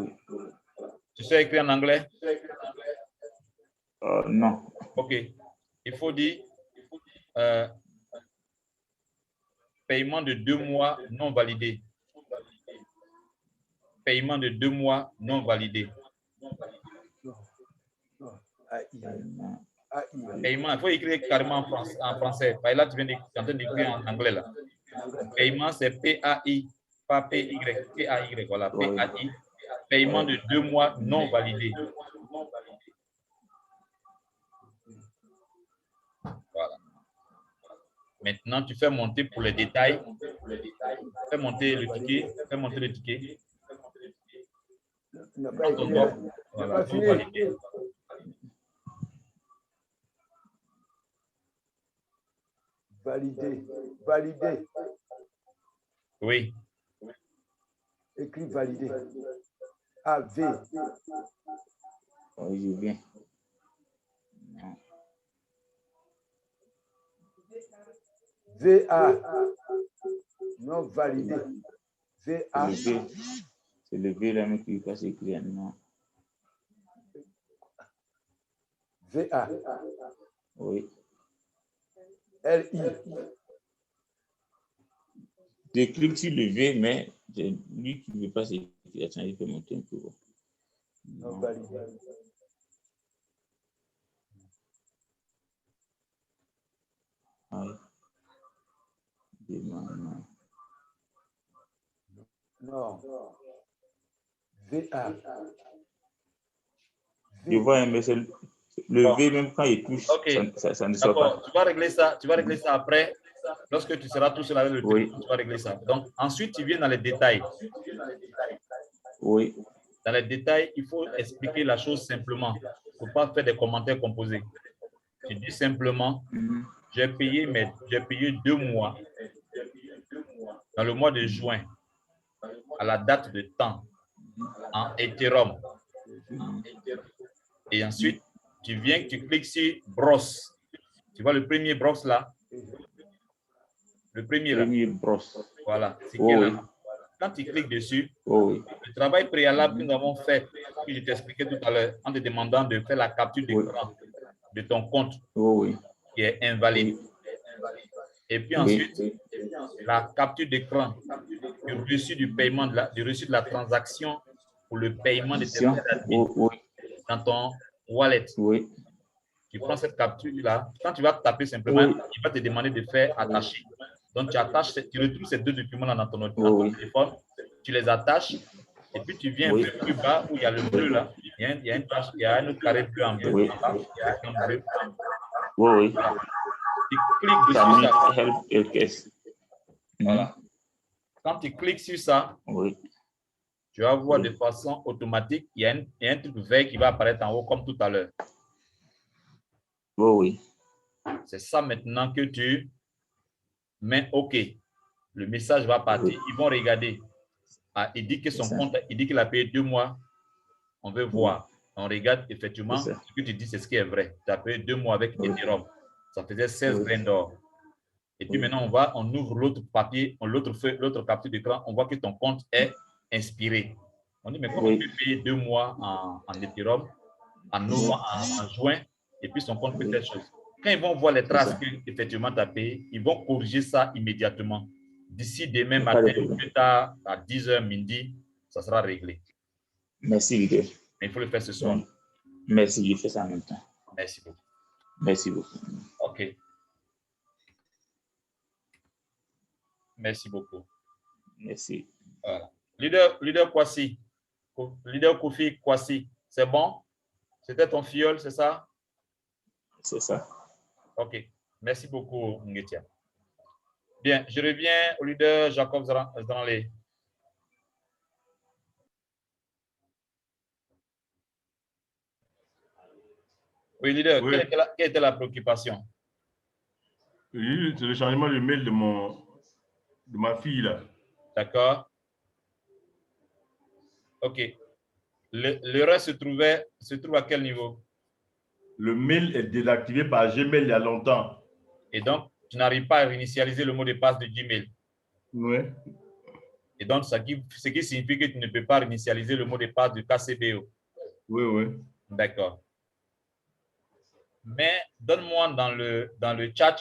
Tu sais écrire en anglais? Non. OK. Il faut dire paiement de 2 mois non validé. Paiement de 2 mois non validé. Paiement, il faut écrire carrément en français. Là, tu viens d'écrire en anglais. Là. Paiement, c'est P-A-I, pas P-Y. P-A-Y, voilà. P-A-I. Paiement de 2 mois non validé. Voilà. Maintenant, tu fais monter pour les détails. Fais monter le ticket. Fais monter le ticket. Voilà, tout validé. Validé. Validé. Oui. Écrit validé. AV. Oui, je viens. Non. VA. Non validé. VA. C'est le V là qui va s'écrire. Non. VA. Oui. LI. Je clique sur le V, mais lui qui ne veut pas s'écrire. Attends, il peut monter un peu. Non validé. Oui. Non. Non. VA. Je vois, mais c'est le V, même quand il touche, ça ne sort pas. Tu vas régler ça après. Lorsque tu seras tout seul avec le téléphone, tu vas régler ça. Donc, ensuite, tu viens dans les détails. Oui. Dans les détails, il faut expliquer la chose simplement. Il ne faut pas faire des commentaires composés. Tu dis simplement, j'ai payé 2 mois dans le mois de juin à la date de temps en Ethereum. Et ensuite, tu viens, tu cliques sur brosse. Tu vois le premier brosse là? Le premier là. Brosse. Voilà. Là. Quand tu cliques dessus, le travail préalable que nous avons fait, que je t'expliquais tout à l'heure, en te demandant de faire la capture d'écran de ton compte qui est invalide. Et puis ensuite, la capture d'écran du reçu du paiement, du reçu de la transaction pour le paiement de tes dans ton wallet. Tu prends cette capture-là. Quand tu vas taper simplement, il va te demander de faire attacher. Donc, tu attaches, tu retrouves ces deux documents-là dans ton téléphone, tu les attaches, et puis tu viens un peu plus bas où il y a le bleu là. Il y a une tâche, il y a un autre carré bleu en bleu. Oui. Tu cliques dessus ça. Voilà. Quand tu cliques sur ça, tu vas voir de façon automatique, il y a un truc vert qui va apparaître en haut comme tout à l'heure. Oui. C'est ça maintenant que tu mets OK. Le message va partir. Ils vont regarder. Ah, il dit que son compte, il dit qu'il a payé 2 mois. On veut voir. On regarde effectivement ce que tu dis, c'est ce qui est vrai. Tu as payé 2 mois avec Ethereum. Ça faisait 16 grains d'or. Et puis maintenant, on ouvre l'autre papier, l'autre capture d'écran, on voit que ton compte est inspiré. On dit, mais comment on peut payer 2 mois en Ethereum, en juin, et puis son compte fait telle chose. Quand ils vont voir les traces qu'effectivement tu as payé, ils vont corriger ça immédiatement. D'ici demain matin, plus tard, à 10h midi, ça sera réglé. Merci, leader. Mais il faut le faire ce soir. Merci, je fais ça en même temps. Merci beaucoup. Merci beaucoup. OK. Merci beaucoup. Merci. Voilà. Leader Kwasi. Leader Kofi Kwasi. C'est bon? C'était ton filleul, c'est ça? C'est ça. OK. Merci beaucoup, Nguetia. Bien, je reviens au leader Jacob Zranlé. Oui, leader, quelle était la préoccupation? Oui, c'est le changement de mail de ma fille là. D'accord. OK. L'erreur se trouve à quel niveau? Le mail est désactivé par Gmail il y a longtemps. Et donc, tu n'arrives pas à réinitialiser le mot de passe de Gmail. Oui. Et donc, ce qui signifie que tu ne peux pas réinitialiser le mot de passe du KCBO. Oui, oui. D'accord. Mais donne-moi dans le chat,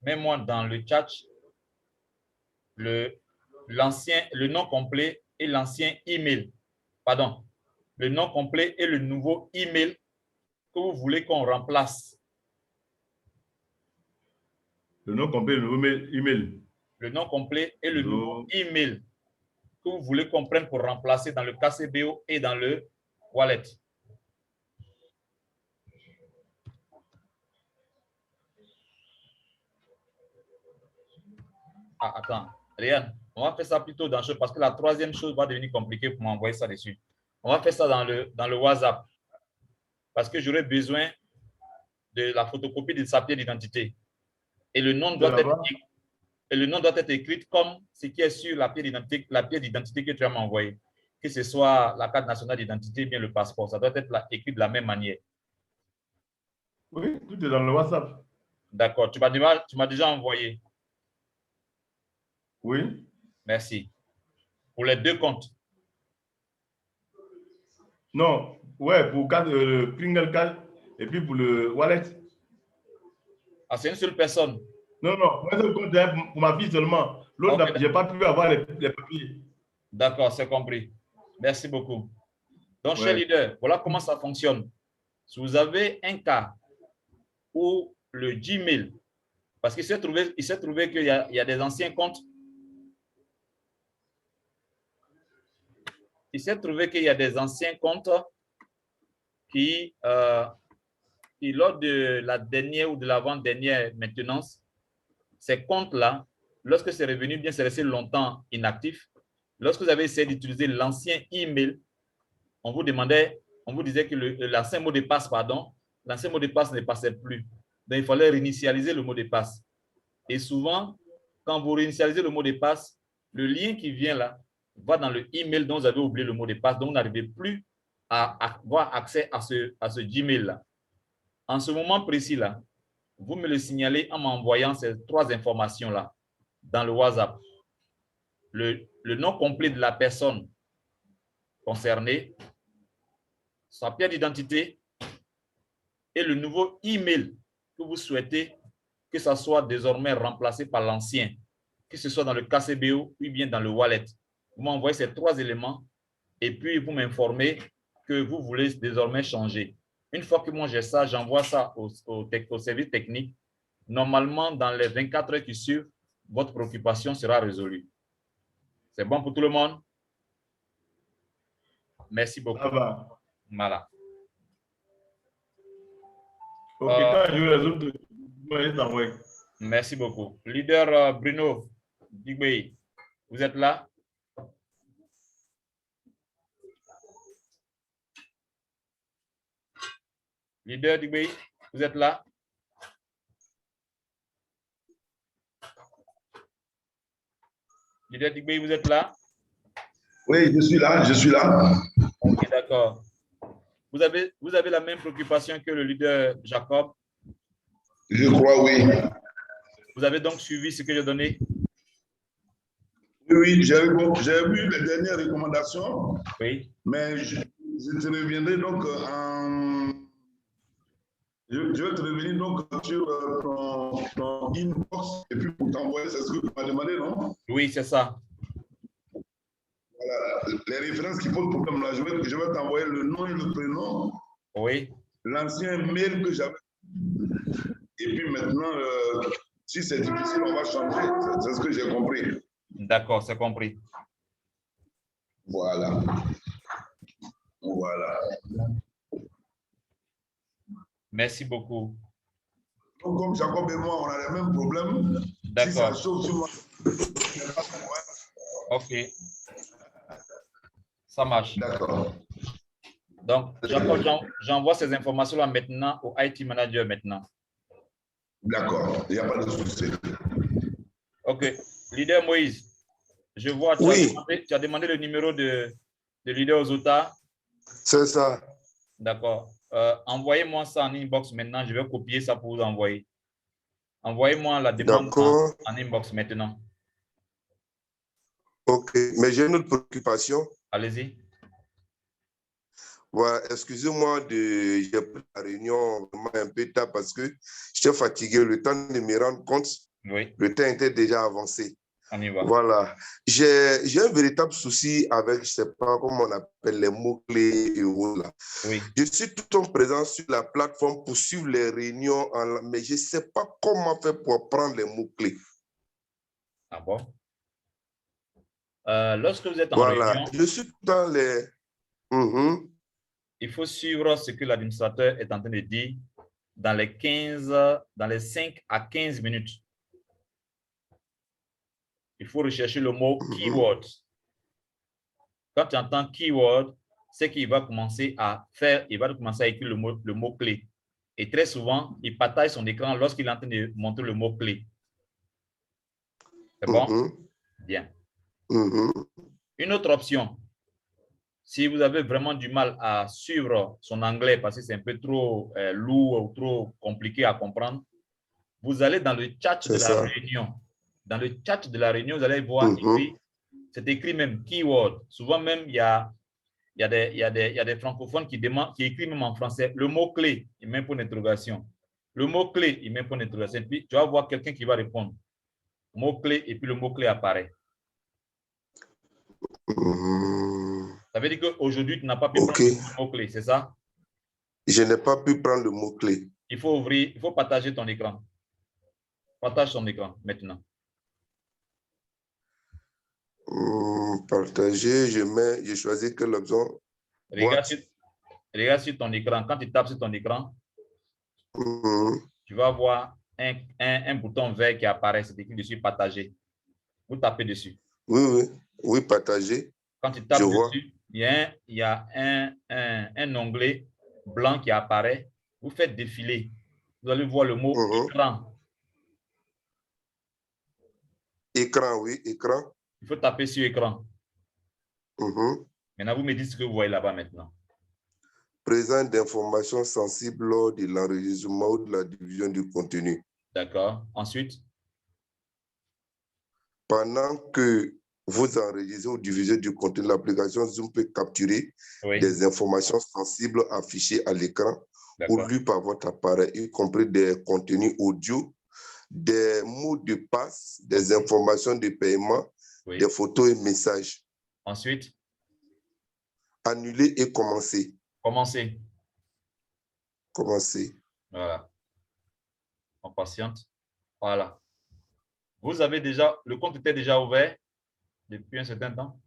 mets-moi dans le chat le nom complet et l'ancien email. Pardon. Le nom complet et le nouveau email que vous voulez qu'on remplace. Le nom complet et le nouveau email. Le nom complet et le nouveau email que vous voulez qu'on prenne pour remplacer dans le KCBO et dans le wallet. Ah, attends, Réan, on va faire ça plutôt dans le parce que la troisième chose va devenir compliquée pour m'envoyer ça dessus. On va faire ça dans le WhatsApp parce que j'aurai besoin de la photocopie de sa pièce d'identité. Et le nom doit être écrit comme ce qui est sur la pièce d'identité que tu as m'envoyé. Que ce soit la carte nationale d'identité, bien le passeport. Ça doit être écrit de la même manière. Oui, tout est dans le WhatsApp. D'accord. Tu m'as déjà envoyé. Oui. Merci. Pour les deux comptes. Non, ouais, pour le Pringle Card et puis pour le wallet. Ah, c'est une seule personne. Non, non, moi, c'est compte pour ma fille seulement. L'autre, okay. Je n'ai pas pu avoir les papiers. D'accord, c'est compris. Merci beaucoup. Donc, cher leader, voilà comment ça fonctionne. Si vous avez un cas où le Gmail, parce qu'il s'est trouvé qu'il y a des anciens comptes. Il s'est trouvé qu'il y a des anciens comptes qui lors de la dernière ou de l'avant-dernière maintenance, ces comptes-là, lorsque c'est revenu, bien c'est resté longtemps inactif. Lorsque vous avez essayé d'utiliser l'ancien email, on vous disait que l'ancien mot de passe, l'ancien mot de passe ne passait plus. Donc, il fallait réinitialiser le mot de passe. Et souvent, quand vous réinitialisez le mot de passe, le lien qui vient là va dans le email dont vous avez oublié le mot de passe, donc vous n'arrivez plus à avoir accès à ce Gmail-là. En ce moment précis-là, vous me le signalez en m'envoyant ces trois informations-là dans le WhatsApp. Le nom complet de la personne concernée, sa pièce d'identité et le nouveau email que vous souhaitez que ça soit désormais remplacé par l'ancien, que ce soit dans le KCBO ou bien dans le wallet. Vous m'envoyez ces trois éléments et puis vous m'informez que vous voulez désormais changer. Une fois que moi j'ai ça, j'envoie ça au service technique. Normalement, dans les 24 heures qui suivent, votre préoccupation sera résolue. C'est bon pour tout le monde? Merci beaucoup. Ça va. Voilà. Ok, quand je résoudre, je t'envoie. Merci beaucoup. Leader Bruno Digbe, vous êtes là? Leader Digbe, vous êtes là? Leader Digbe, vous êtes là? Oui, je suis là, je suis là. Ok, d'accord. Vous avez la même préoccupation que le leader Jacob? Je crois, oui. Vous avez donc suivi ce que j'ai donné? Oui, j'ai vu les dernières recommandations. Oui. Mais je te reviendrai donc je vais te revenir donc sur ton inbox et puis pour t'envoyer, c'est ce que tu m'as demandé, non? Oui, c'est ça. Voilà, les références qui posent problème là, je vais t'envoyer le nom et le prénom. Oui. L'ancien mail que j'avais. Et puis maintenant, si c'est difficile, on va changer. C'est ce que j'ai compris. D'accord, c'est compris. Voilà. Voilà. Merci beaucoup. Donc, comme Jacob et moi, on a les mêmes problèmes. D'accord. Si ça chauffe sur moi. Ok. Ça marche. D'accord. Donc, Jacob, j'envoie ces informations-là maintenant au IT manager maintenant. D'accord, il n'y a pas de souci. Ok. Leader Moïse, je vois, tu as demandé le numéro de leader Ozota. C'est ça. D'accord. Envoyez-moi ça en inbox maintenant. Je vais copier ça pour vous envoyer. Envoyez-moi la demande en inbox maintenant. Ok, mais j'ai une autre préoccupation. Allez-y. Voilà, excusez-moi, j'ai pris la réunion vraiment un peu tard parce que j'étais fatigué. Le temps de me rendre compte, le temps était déjà avancé. On y va. Voilà. J'ai un véritable souci avec, je ne sais pas comment on appelle les mots-clés et autres là. Oui. Je suis tout le temps présent sur la plateforme pour suivre les réunions, mais je ne sais pas comment faire pour prendre les mots-clés. Ah bon? Lorsque vous êtes en voilà. réunion, je suis dans les... Il faut suivre ce que l'administrateur est en train de dire dans les 5 à 15 minutes. Il faut rechercher le mot keyword. Quand tu entends keyword, c'est qu'il va commencer à faire, il va commencer à écrire le mot-clé. Et très souvent, il partage son écran lorsqu'il est en train de montrer le mot-clé. C'est bon? Bien. Une autre option, si vous avez vraiment du mal à suivre son anglais parce que c'est un peu trop lourd ou trop compliqué à comprendre, vous allez dans le chat de la réunion. Dans le chat de la réunion, vous allez voir, c'est écrit même keyword. Souvent même, il y a des francophones qui écrivent même en français le mot-clé, il met pour une interrogation. Le mot-clé, il met pour une interrogation. Puis tu vas voir quelqu'un qui va répondre. Mot-clé, et puis le mot-clé apparaît. Ça veut dire qu'aujourd'hui, tu n'as pas pu prendre le mot-clé, c'est ça? Je n'ai pas pu prendre le mot-clé. Il faut partager ton écran. Partage ton écran maintenant. Partager, je choisis quelle option? Regarde sur ton écran. Quand tu tapes sur ton écran, tu vas voir un bouton vert qui apparaît. C'est écrit dessus partager. Vous tapez dessus. Oui, partager. Quand tu tapes dessus, il y a un onglet blanc qui apparaît. Vous faites défiler. Vous allez voir le mot écran. Écran, oui, écran. Il faut taper sur écran. Maintenant, vous me dites ce que vous voyez là-bas maintenant. Présence d'informations sensibles lors de l'enregistrement ou de la diffusion du contenu. D'accord. Ensuite? Pendant que vous enregistrez ou diffusez du contenu, l'application Zoom peut capturer des informations sensibles affichées à l'écran ou lues par votre appareil, y compris des contenus audio, des mots de passe, des informations de paiement, des photos et messages. Ensuite? Annuler et commencer. Commencer. Commencer. Voilà. On patiente. Voilà. Vous avez déjà, le compte était déjà ouvert depuis un certain temps?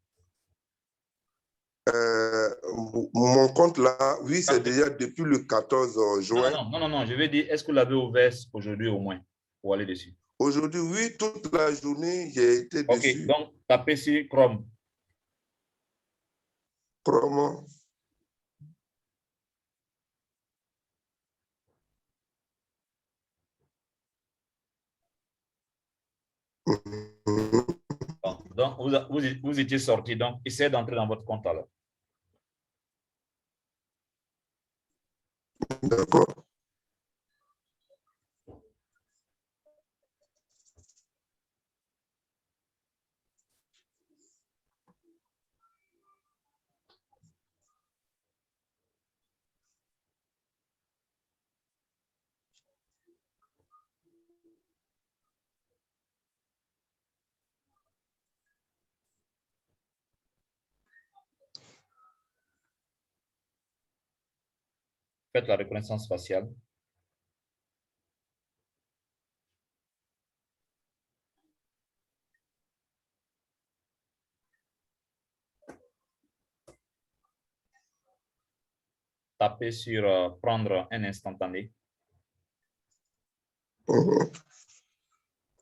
Mon compte là, oui, c'est déjà depuis le 14 juin. Non, je vais dire, est-ce que vous l'avez ouvert aujourd'hui au moins pour aller dessus? Aujourd'hui, oui, toute la journée, j'ai été dessus. Ok, donc tapez sur Chrome. Chrome. Bon, donc, vous étiez sorti, donc essayez d'entrer dans votre compte alors. D'accord. Faites la reconnaissance faciale. Tapez sur prendre un instantané.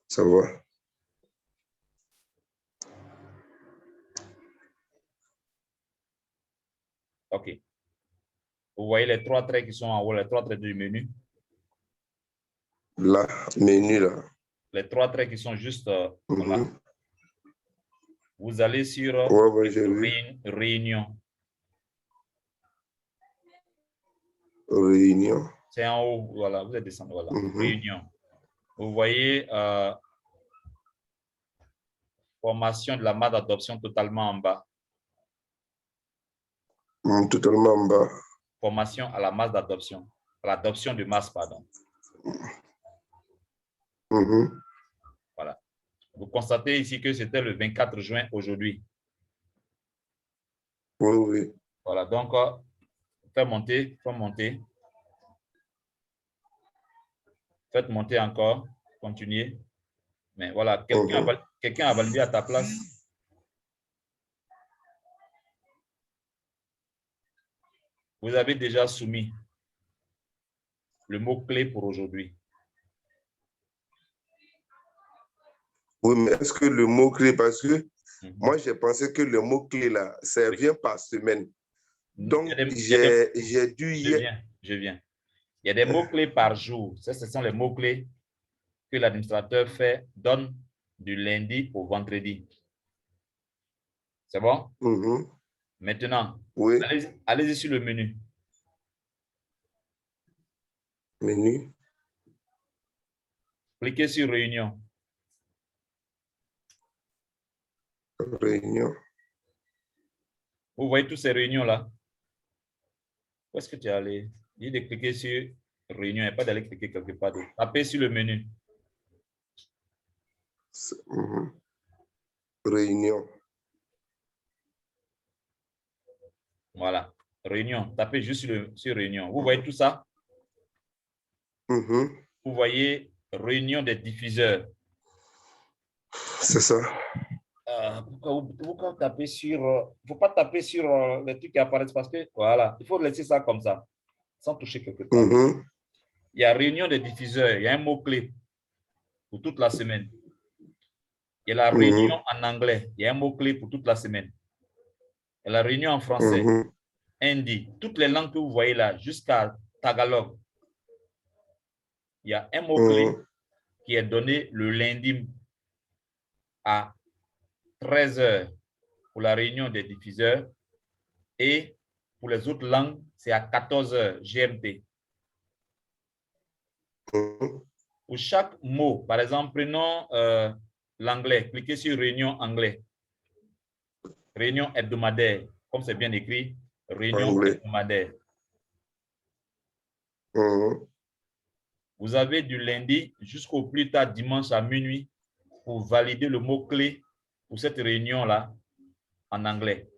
Ça va. OK. Vous voyez les trois traits qui sont en haut, les trois traits du menu? Là, menu là. Les trois traits qui sont juste là. Vous allez sur réunion. Réunion. C'est en haut, voilà, vous êtes descendu, voilà. Réunion. Vous voyez formation de la marque d'adoption totalement en bas. Totalement en bas. Formation à la masse d'adoption. À l'adoption de masse, pardon. Voilà. Vous constatez ici que c'était le 24 juin aujourd'hui. Oui, oui. Voilà, donc, faites monter, faites monter. Faites monter encore, continuez. Mais voilà, quelqu'un a validé à ta place. Vous avez déjà soumis le mot-clé pour aujourd'hui. Oui, mais est-ce que le mot-clé, parce que moi, j'ai pensé que le mot-clé, là, ça vient par semaine. Donc, j'ai dû... Je viens. Il y a des mots-clés par jour. Ça, ce sont les mots-clés que l'administrateur donne du lundi au vendredi. C'est bon? Maintenant, oui. Allez-y sur le menu. Menu. Cliquez sur réunion. Réunion. Vous voyez toutes ces réunions-là? Où est-ce que tu es allé? Il dit de cliquer sur réunion et pas d'aller cliquer quelque part d'autre. Tapez sur le menu. Réunion. Voilà. Réunion. Tapez juste sur réunion. Vous voyez tout ça? Vous voyez réunion des diffuseurs. C'est ça. Pourquoi taper sur... Il ne faut pas taper sur les trucs qui apparaissent parce que, voilà, il faut laisser ça comme ça, sans toucher quelque part. Il y a réunion des diffuseurs, il y a un mot-clé pour toute la semaine. Il y a la réunion en anglais, il y a un mot-clé pour toute la semaine. Il y a la réunion en français, hindi, toutes les langues que vous voyez là, jusqu'à Tagalog. Il y a un mot-clé qui est donné le lundi à 13 h pour la réunion des diffuseurs et pour les autres langues, c'est à 14 h GMT. Pour chaque mot, par exemple, prenons l'anglais, cliquez sur réunion anglais. Réunion hebdomadaire, comme c'est bien écrit, réunion hebdomadaire. Vous avez du lundi jusqu'au plus tard dimanche à minuit pour valider le mot-clé pour cette réunion-là en anglais.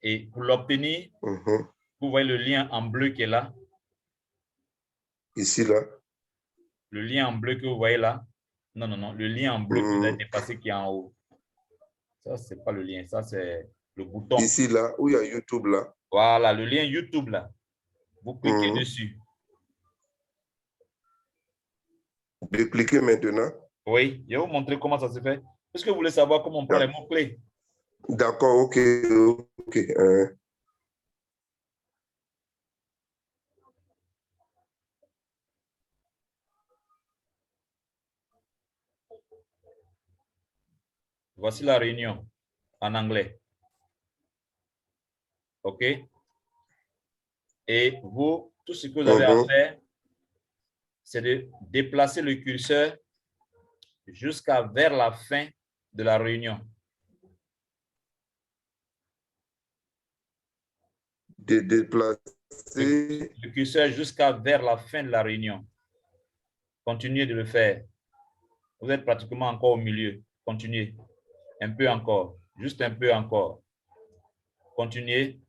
Et pour l'obtenir, vous voyez le lien en bleu qui est là. Ici, là. Le lien en bleu que vous voyez là. Non, non, non. Le lien en bleu que vous avez dépassé qui est en haut. Ça, ce n'est pas le lien. Ça, c'est le bouton. Ici, là, où il y a YouTube, là. Voilà, le lien YouTube, là. Vous cliquez dessus. Vous pouvez cliquer maintenant. Oui, je vais vous montrer comment ça se fait. Est-ce que vous voulez savoir comment on prend les mots-clés? D'accord, ok. Voici la réunion en anglais. OK? Et vous, tout ce que vous avez à faire, c'est de déplacer le curseur jusqu'à vers la fin de la réunion. De déplacer le curseur jusqu'à vers la fin de la réunion. Continuez de le faire. Vous êtes pratiquement encore au milieu. Continuez. Un peu encore. Juste un peu encore. Continuez.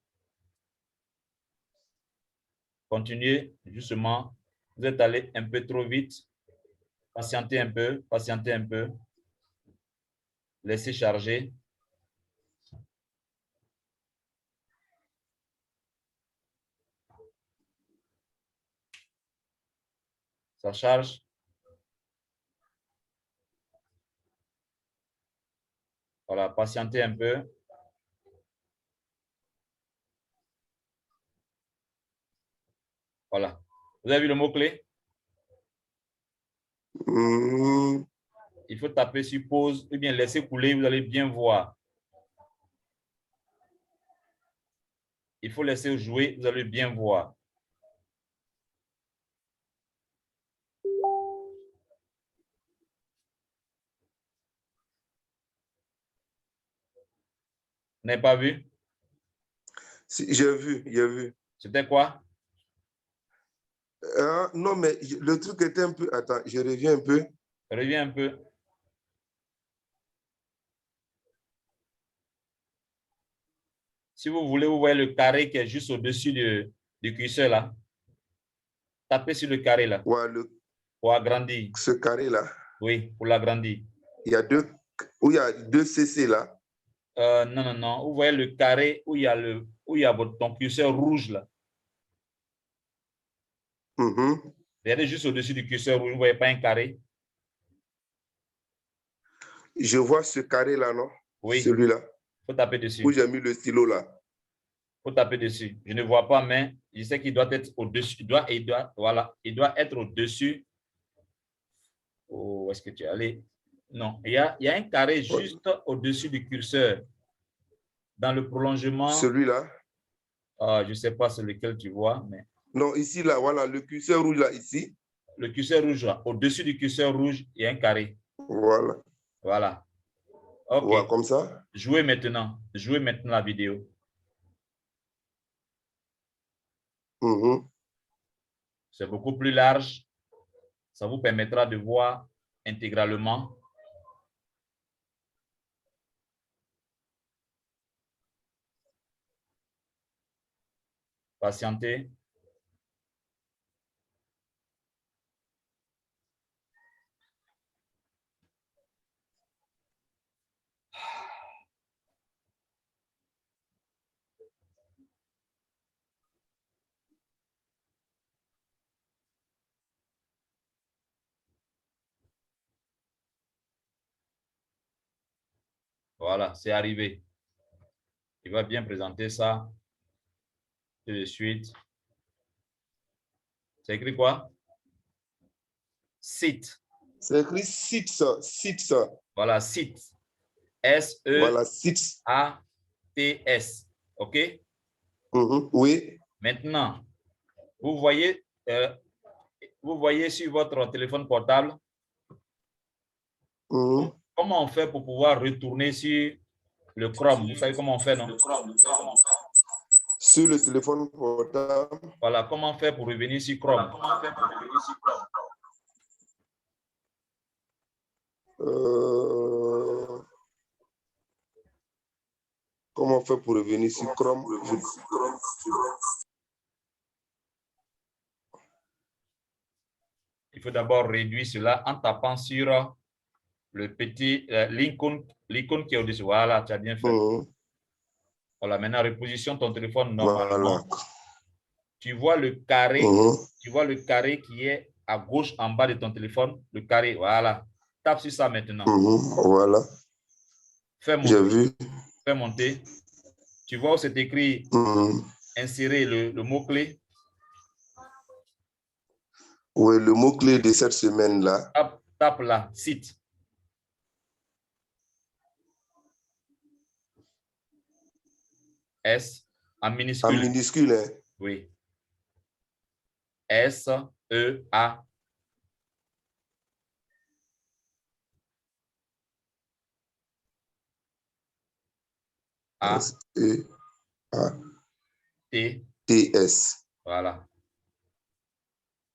Continuez, justement. Vous êtes allé un peu trop vite. Patientez un peu. Patientez un peu. Laissez charger. Ça charge. Voilà, patientez un peu. Voilà. Vous avez vu le mot-clé? Il faut taper sur pause ou bien laisser couler, vous allez bien voir. Il faut laisser jouer, vous allez bien voir. Vous n'avez pas vu? Si, j'ai vu. C'était quoi? Non, mais le truc était un peu... Attends, je reviens un peu. Reviens un peu. Si vous voulez, vous voyez le carré qui est juste au-dessus du curseur là. Tapez sur le carré là. Ouais, pour agrandir. Ce carré là. Oui, pour l'agrandir. Il y a deux CC là. Non. Vous voyez le carré où il y a ton curseur rouge là. Regardez juste au-dessus du curseur rouge. Vous ne voyez pas un carré? Je vois ce carré là, non? Oui. Celui-là. Il faut taper dessus. Où j'ai mis le stylo là. Il faut taper dessus. Je ne vois pas, mais je sais qu'il doit être au-dessus. Voilà. Il doit être au-dessus. Où est-ce que tu es allé? Non. Il y a un carré juste au-dessus du curseur. Dans le prolongement. Celui-là? Je ne sais pas sur lequel tu vois, mais. Non, ici, là, voilà, le curseur rouge là, ici. Le curseur rouge là. Au-dessus du curseur rouge, il y a un carré. Voilà. Voilà. OK. Voilà, comme ça. Jouez maintenant. Jouez maintenant la vidéo. C'est beaucoup plus large. Ça vous permettra de voir intégralement. Patientez. Voilà, c'est arrivé. Il va bien présenter ça tout de suite. C'est écrit quoi? Site. C'est écrit site, ça. Site, ça. Voilà, site. S-E-A-T-S. Voilà, site. OK? Oui. Maintenant, vous voyez sur votre téléphone portable comment on fait pour pouvoir retourner sur le Chrome. Vous savez comment on fait, non? Sur le téléphone portable. Voilà, comment on fait pour revenir sur Chrome? Comment on fait pour revenir sur Chrome? Il faut d'abord réduire cela en tapant sur le petit l'icône qui est au-dessus. Voilà, tu as bien fait. Voilà, maintenant repositionne ton téléphone normalement. Voilà. Tu vois le carré, qui est à gauche en bas de ton téléphone, le carré, voilà. Tape sur ça maintenant. Voilà. Fais monter. J'ai vu. Fais monter. Tu vois où c'est écrit insérer le mot-clé. Oui, le mot-clé de cette semaine-là. Tape là, site. S en minuscule. En minuscule, hein? Oui. S-E-A. T-S. Voilà.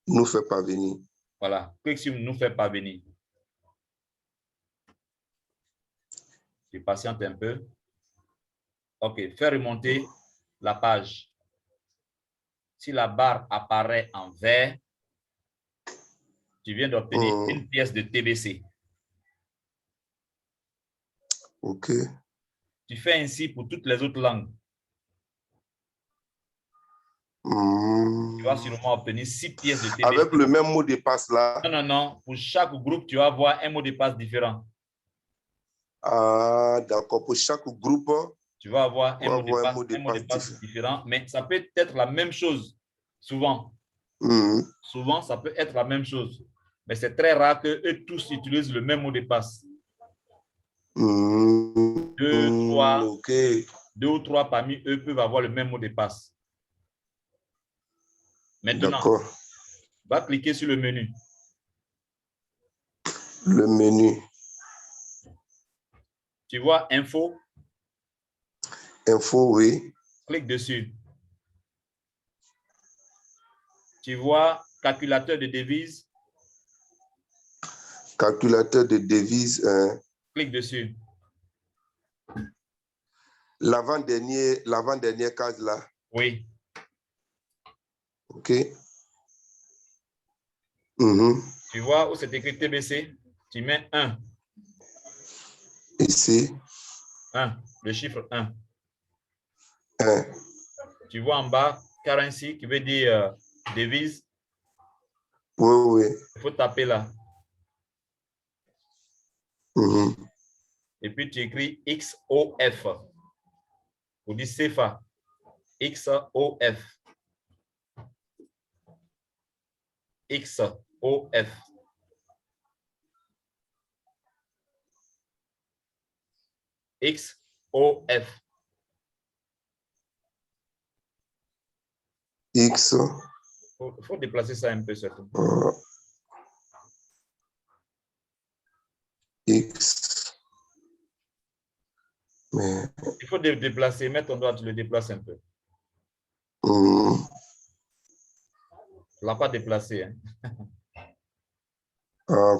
Nous fait parvenir. Voilà. Clique sur nous fait parvenir. Je patiente un peu. OK. Fais remonter la page. Si la barre apparaît en vert, tu viens d'obtenir une pièce de TBC. OK. Tu fais ainsi pour toutes les autres langues. Tu vas sûrement obtenir 6 pièces de TBC. Avec le même mot de passe là? Non. Pour chaque groupe, tu vas avoir un mot de passe différent. Ah, d'accord. Pour chaque groupe, tu vas avoir un mot de passe différent, mais ça peut être la même chose, souvent. Souvent, ça peut être la même chose. Mais c'est très rare qu'eux tous utilisent le même mot de passe. Deux ou trois parmi eux peuvent avoir le même mot de passe. Maintenant, va cliquer sur le menu. Le menu. Tu vois info? Info, oui. Clique dessus. Tu vois calculateur de devises. Calculateur de devises. Clique dessus. L'avant-dernière case là. Oui. OK. Mm-hmm. Tu vois où c'est écrit TBC? Tu mets 1. Ici. 1. Le chiffre 1. 1. Tu vois en bas, currency, qui veut dire devise. Oui, oui. Il faut taper là. Mm-hmm. Et puis tu écris XOF. Ou dit CFA. XOF. XOF. XOF. X. Il faut déplacer ça un peu surtout. X. Mais... Il faut déplacer. Mets ton doigt, tu le déplaces un peu. Tu ne l'as pas déplacé. Hein?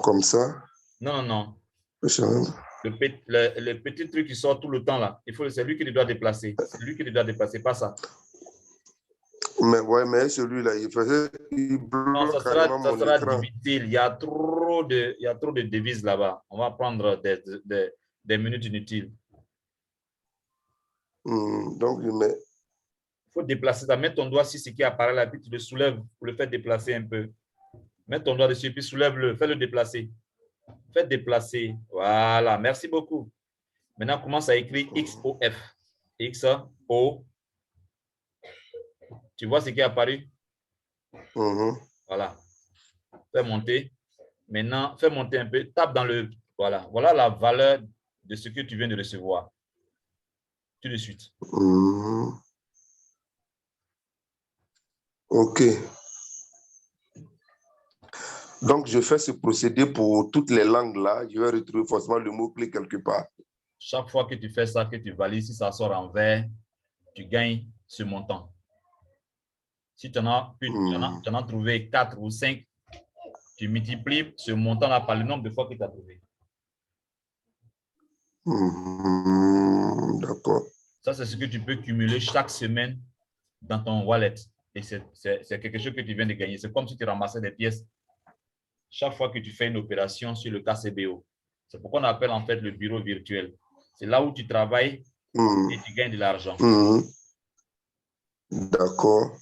Comme ça? Non, non, non. Le petit truc qui sort tout le temps là, c'est lui qui le doit déplacer. C'est lui qui le doit déplacer, pas ça. Mais ouais, mais celui-là, il faisait. Non, ça sera difficile. Il y a trop de devises là-bas. On va prendre des minutes inutiles. Donc, il faut déplacer ça. Mets ton doigt sur ce qui apparaît là, puis tu le soulèves pour le faire déplacer un peu. Mets ton doigt dessus, puis soulève-le. Fais-le déplacer. Fais déplacer. Voilà. Merci beaucoup. Maintenant, commence à écrire XOF. XO. Tu vois ce qui est apparu? Voilà. Fais monter. Maintenant, fais monter un peu. Tape dans le... Voilà. Voilà la valeur de ce que tu viens de recevoir. Tout de suite. OK. Donc, je fais ce procédé pour toutes les langues là. Je vais retrouver forcément le mot-clé quelque part. Chaque fois que tu fais ça, que tu valides, si ça sort en vert, tu gagnes ce montant. Si tu en as trouvé 4 ou 5, tu multiplies ce montant-là par le nombre de fois que tu as trouvé. D'accord. Ça, c'est ce que tu peux cumuler chaque semaine dans ton wallet. Et c'est quelque chose que tu viens de gagner. C'est comme si tu ramassais des pièces chaque fois que tu fais une opération sur le KCBO. C'est pourquoi on appelle en fait le bureau virtuel. C'est là où tu travailles et tu gagnes de l'argent. D'accord.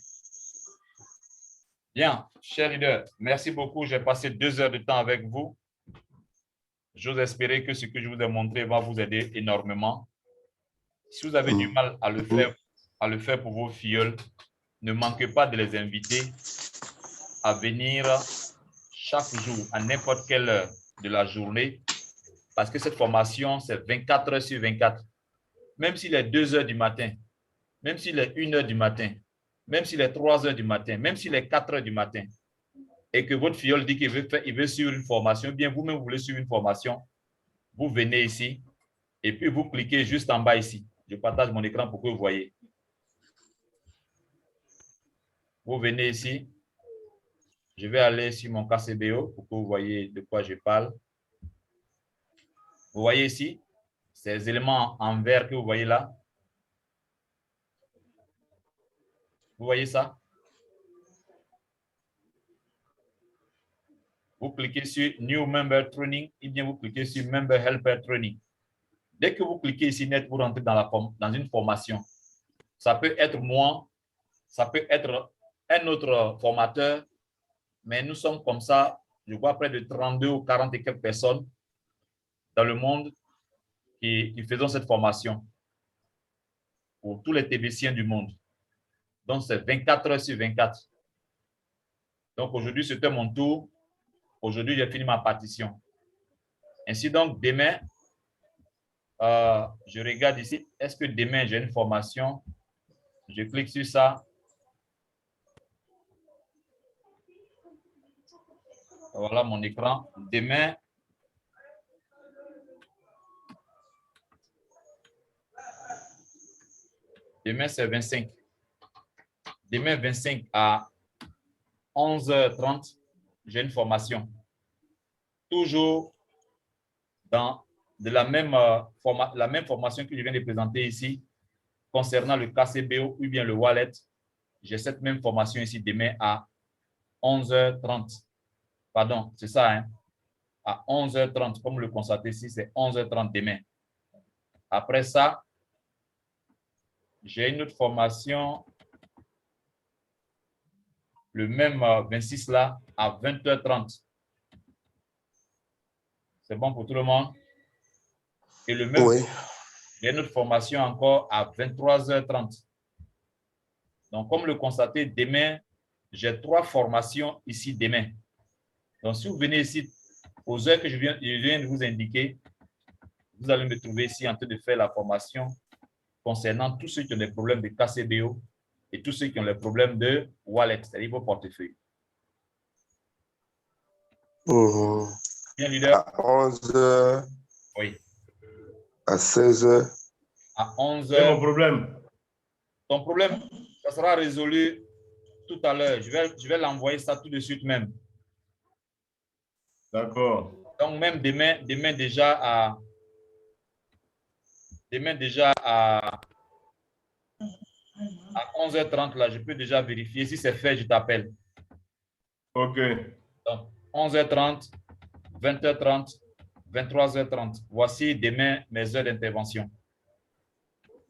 Bien, cher leader, merci beaucoup. J'ai passé 2 heures de temps avec vous. J'ose espérer que ce que je vous ai montré va vous aider énormément. Si vous avez du mal à le faire pour vos filleuls, ne manquez pas de les inviter à venir chaque jour, à n'importe quelle heure de la journée, parce que cette formation, c'est 24 heures sur 24. Même s'il est 2 heures du matin, même s'il est 1 heure du matin, même s'il est 3 heures du matin, même s'il est 4 heures du matin, et que votre filleul dit qu'il veut suivre une formation, bien vous-même vous voulez suivre une formation, vous venez ici, et puis vous cliquez juste en bas ici. Je partage mon écran pour que vous voyez. Vous venez ici. Je vais aller sur mon KCBO pour que vous voyez de quoi je parle. Vous voyez ici, ces éléments en vert que vous voyez là. Vous voyez ça? Vous cliquez sur New Member Training et bien vous cliquez sur Member Helper Training. Dès que vous cliquez ici net, vous rentrez dans une formation. Ça peut être moi, ça peut être un autre formateur, mais nous sommes comme ça, je vois près de 32 ou 40 et quelques personnes dans le monde qui faisons cette formation pour tous les TBCiens du monde. Donc, c'est 24 heures sur 24. Donc, aujourd'hui, c'était mon tour. Aujourd'hui, j'ai fini ma partition. Ainsi donc, demain, je regarde ici. Est-ce que demain, j'ai une formation? Je clique sur ça. Voilà mon écran. Demain, Demain, c'est 25. Demain, 25 à 11h30, j'ai une formation. Toujours dans la même formation que je viens de présenter ici, concernant le KCBO ou bien le wallet. J'ai cette même formation ici demain à 11h30. Pardon, c'est ça, hein? À 11h30, comme le constatez ici, c'est 11h30 demain. Après ça, j'ai une autre formation, le même 26 là, à 20h30. C'est bon pour tout le monde? Et le même, j'ai une autre formation encore à 23h30. Donc, comme le constatez, demain, j'ai 3 formations ici demain. Donc, si vous venez ici aux heures que je viens de vous indiquer, vous allez me trouver ici en train de faire la formation concernant tous ceux qui ont des problèmes de KCBO et tous ceux qui ont les problèmes de wallet, c'est-à-dire vos portefeuilles. Bien, leader. À 11h. Oui. À 16h. À 11h. C'est mon problème. Ton problème, ça sera résolu tout à l'heure. Je vais l'envoyer ça tout de suite même. D'accord. Donc, même demain déjà à 11h30, là, je peux déjà vérifier. Si c'est fait, je t'appelle. OK. Donc, 11h30, 20h30, 23h30. Voici demain mes heures d'intervention.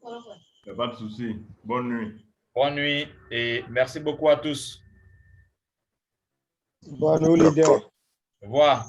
Il n'y a pas de souci. Bonne nuit. Bonne nuit et merci beaucoup à tous. Bonne nuit, leader. Au revoir.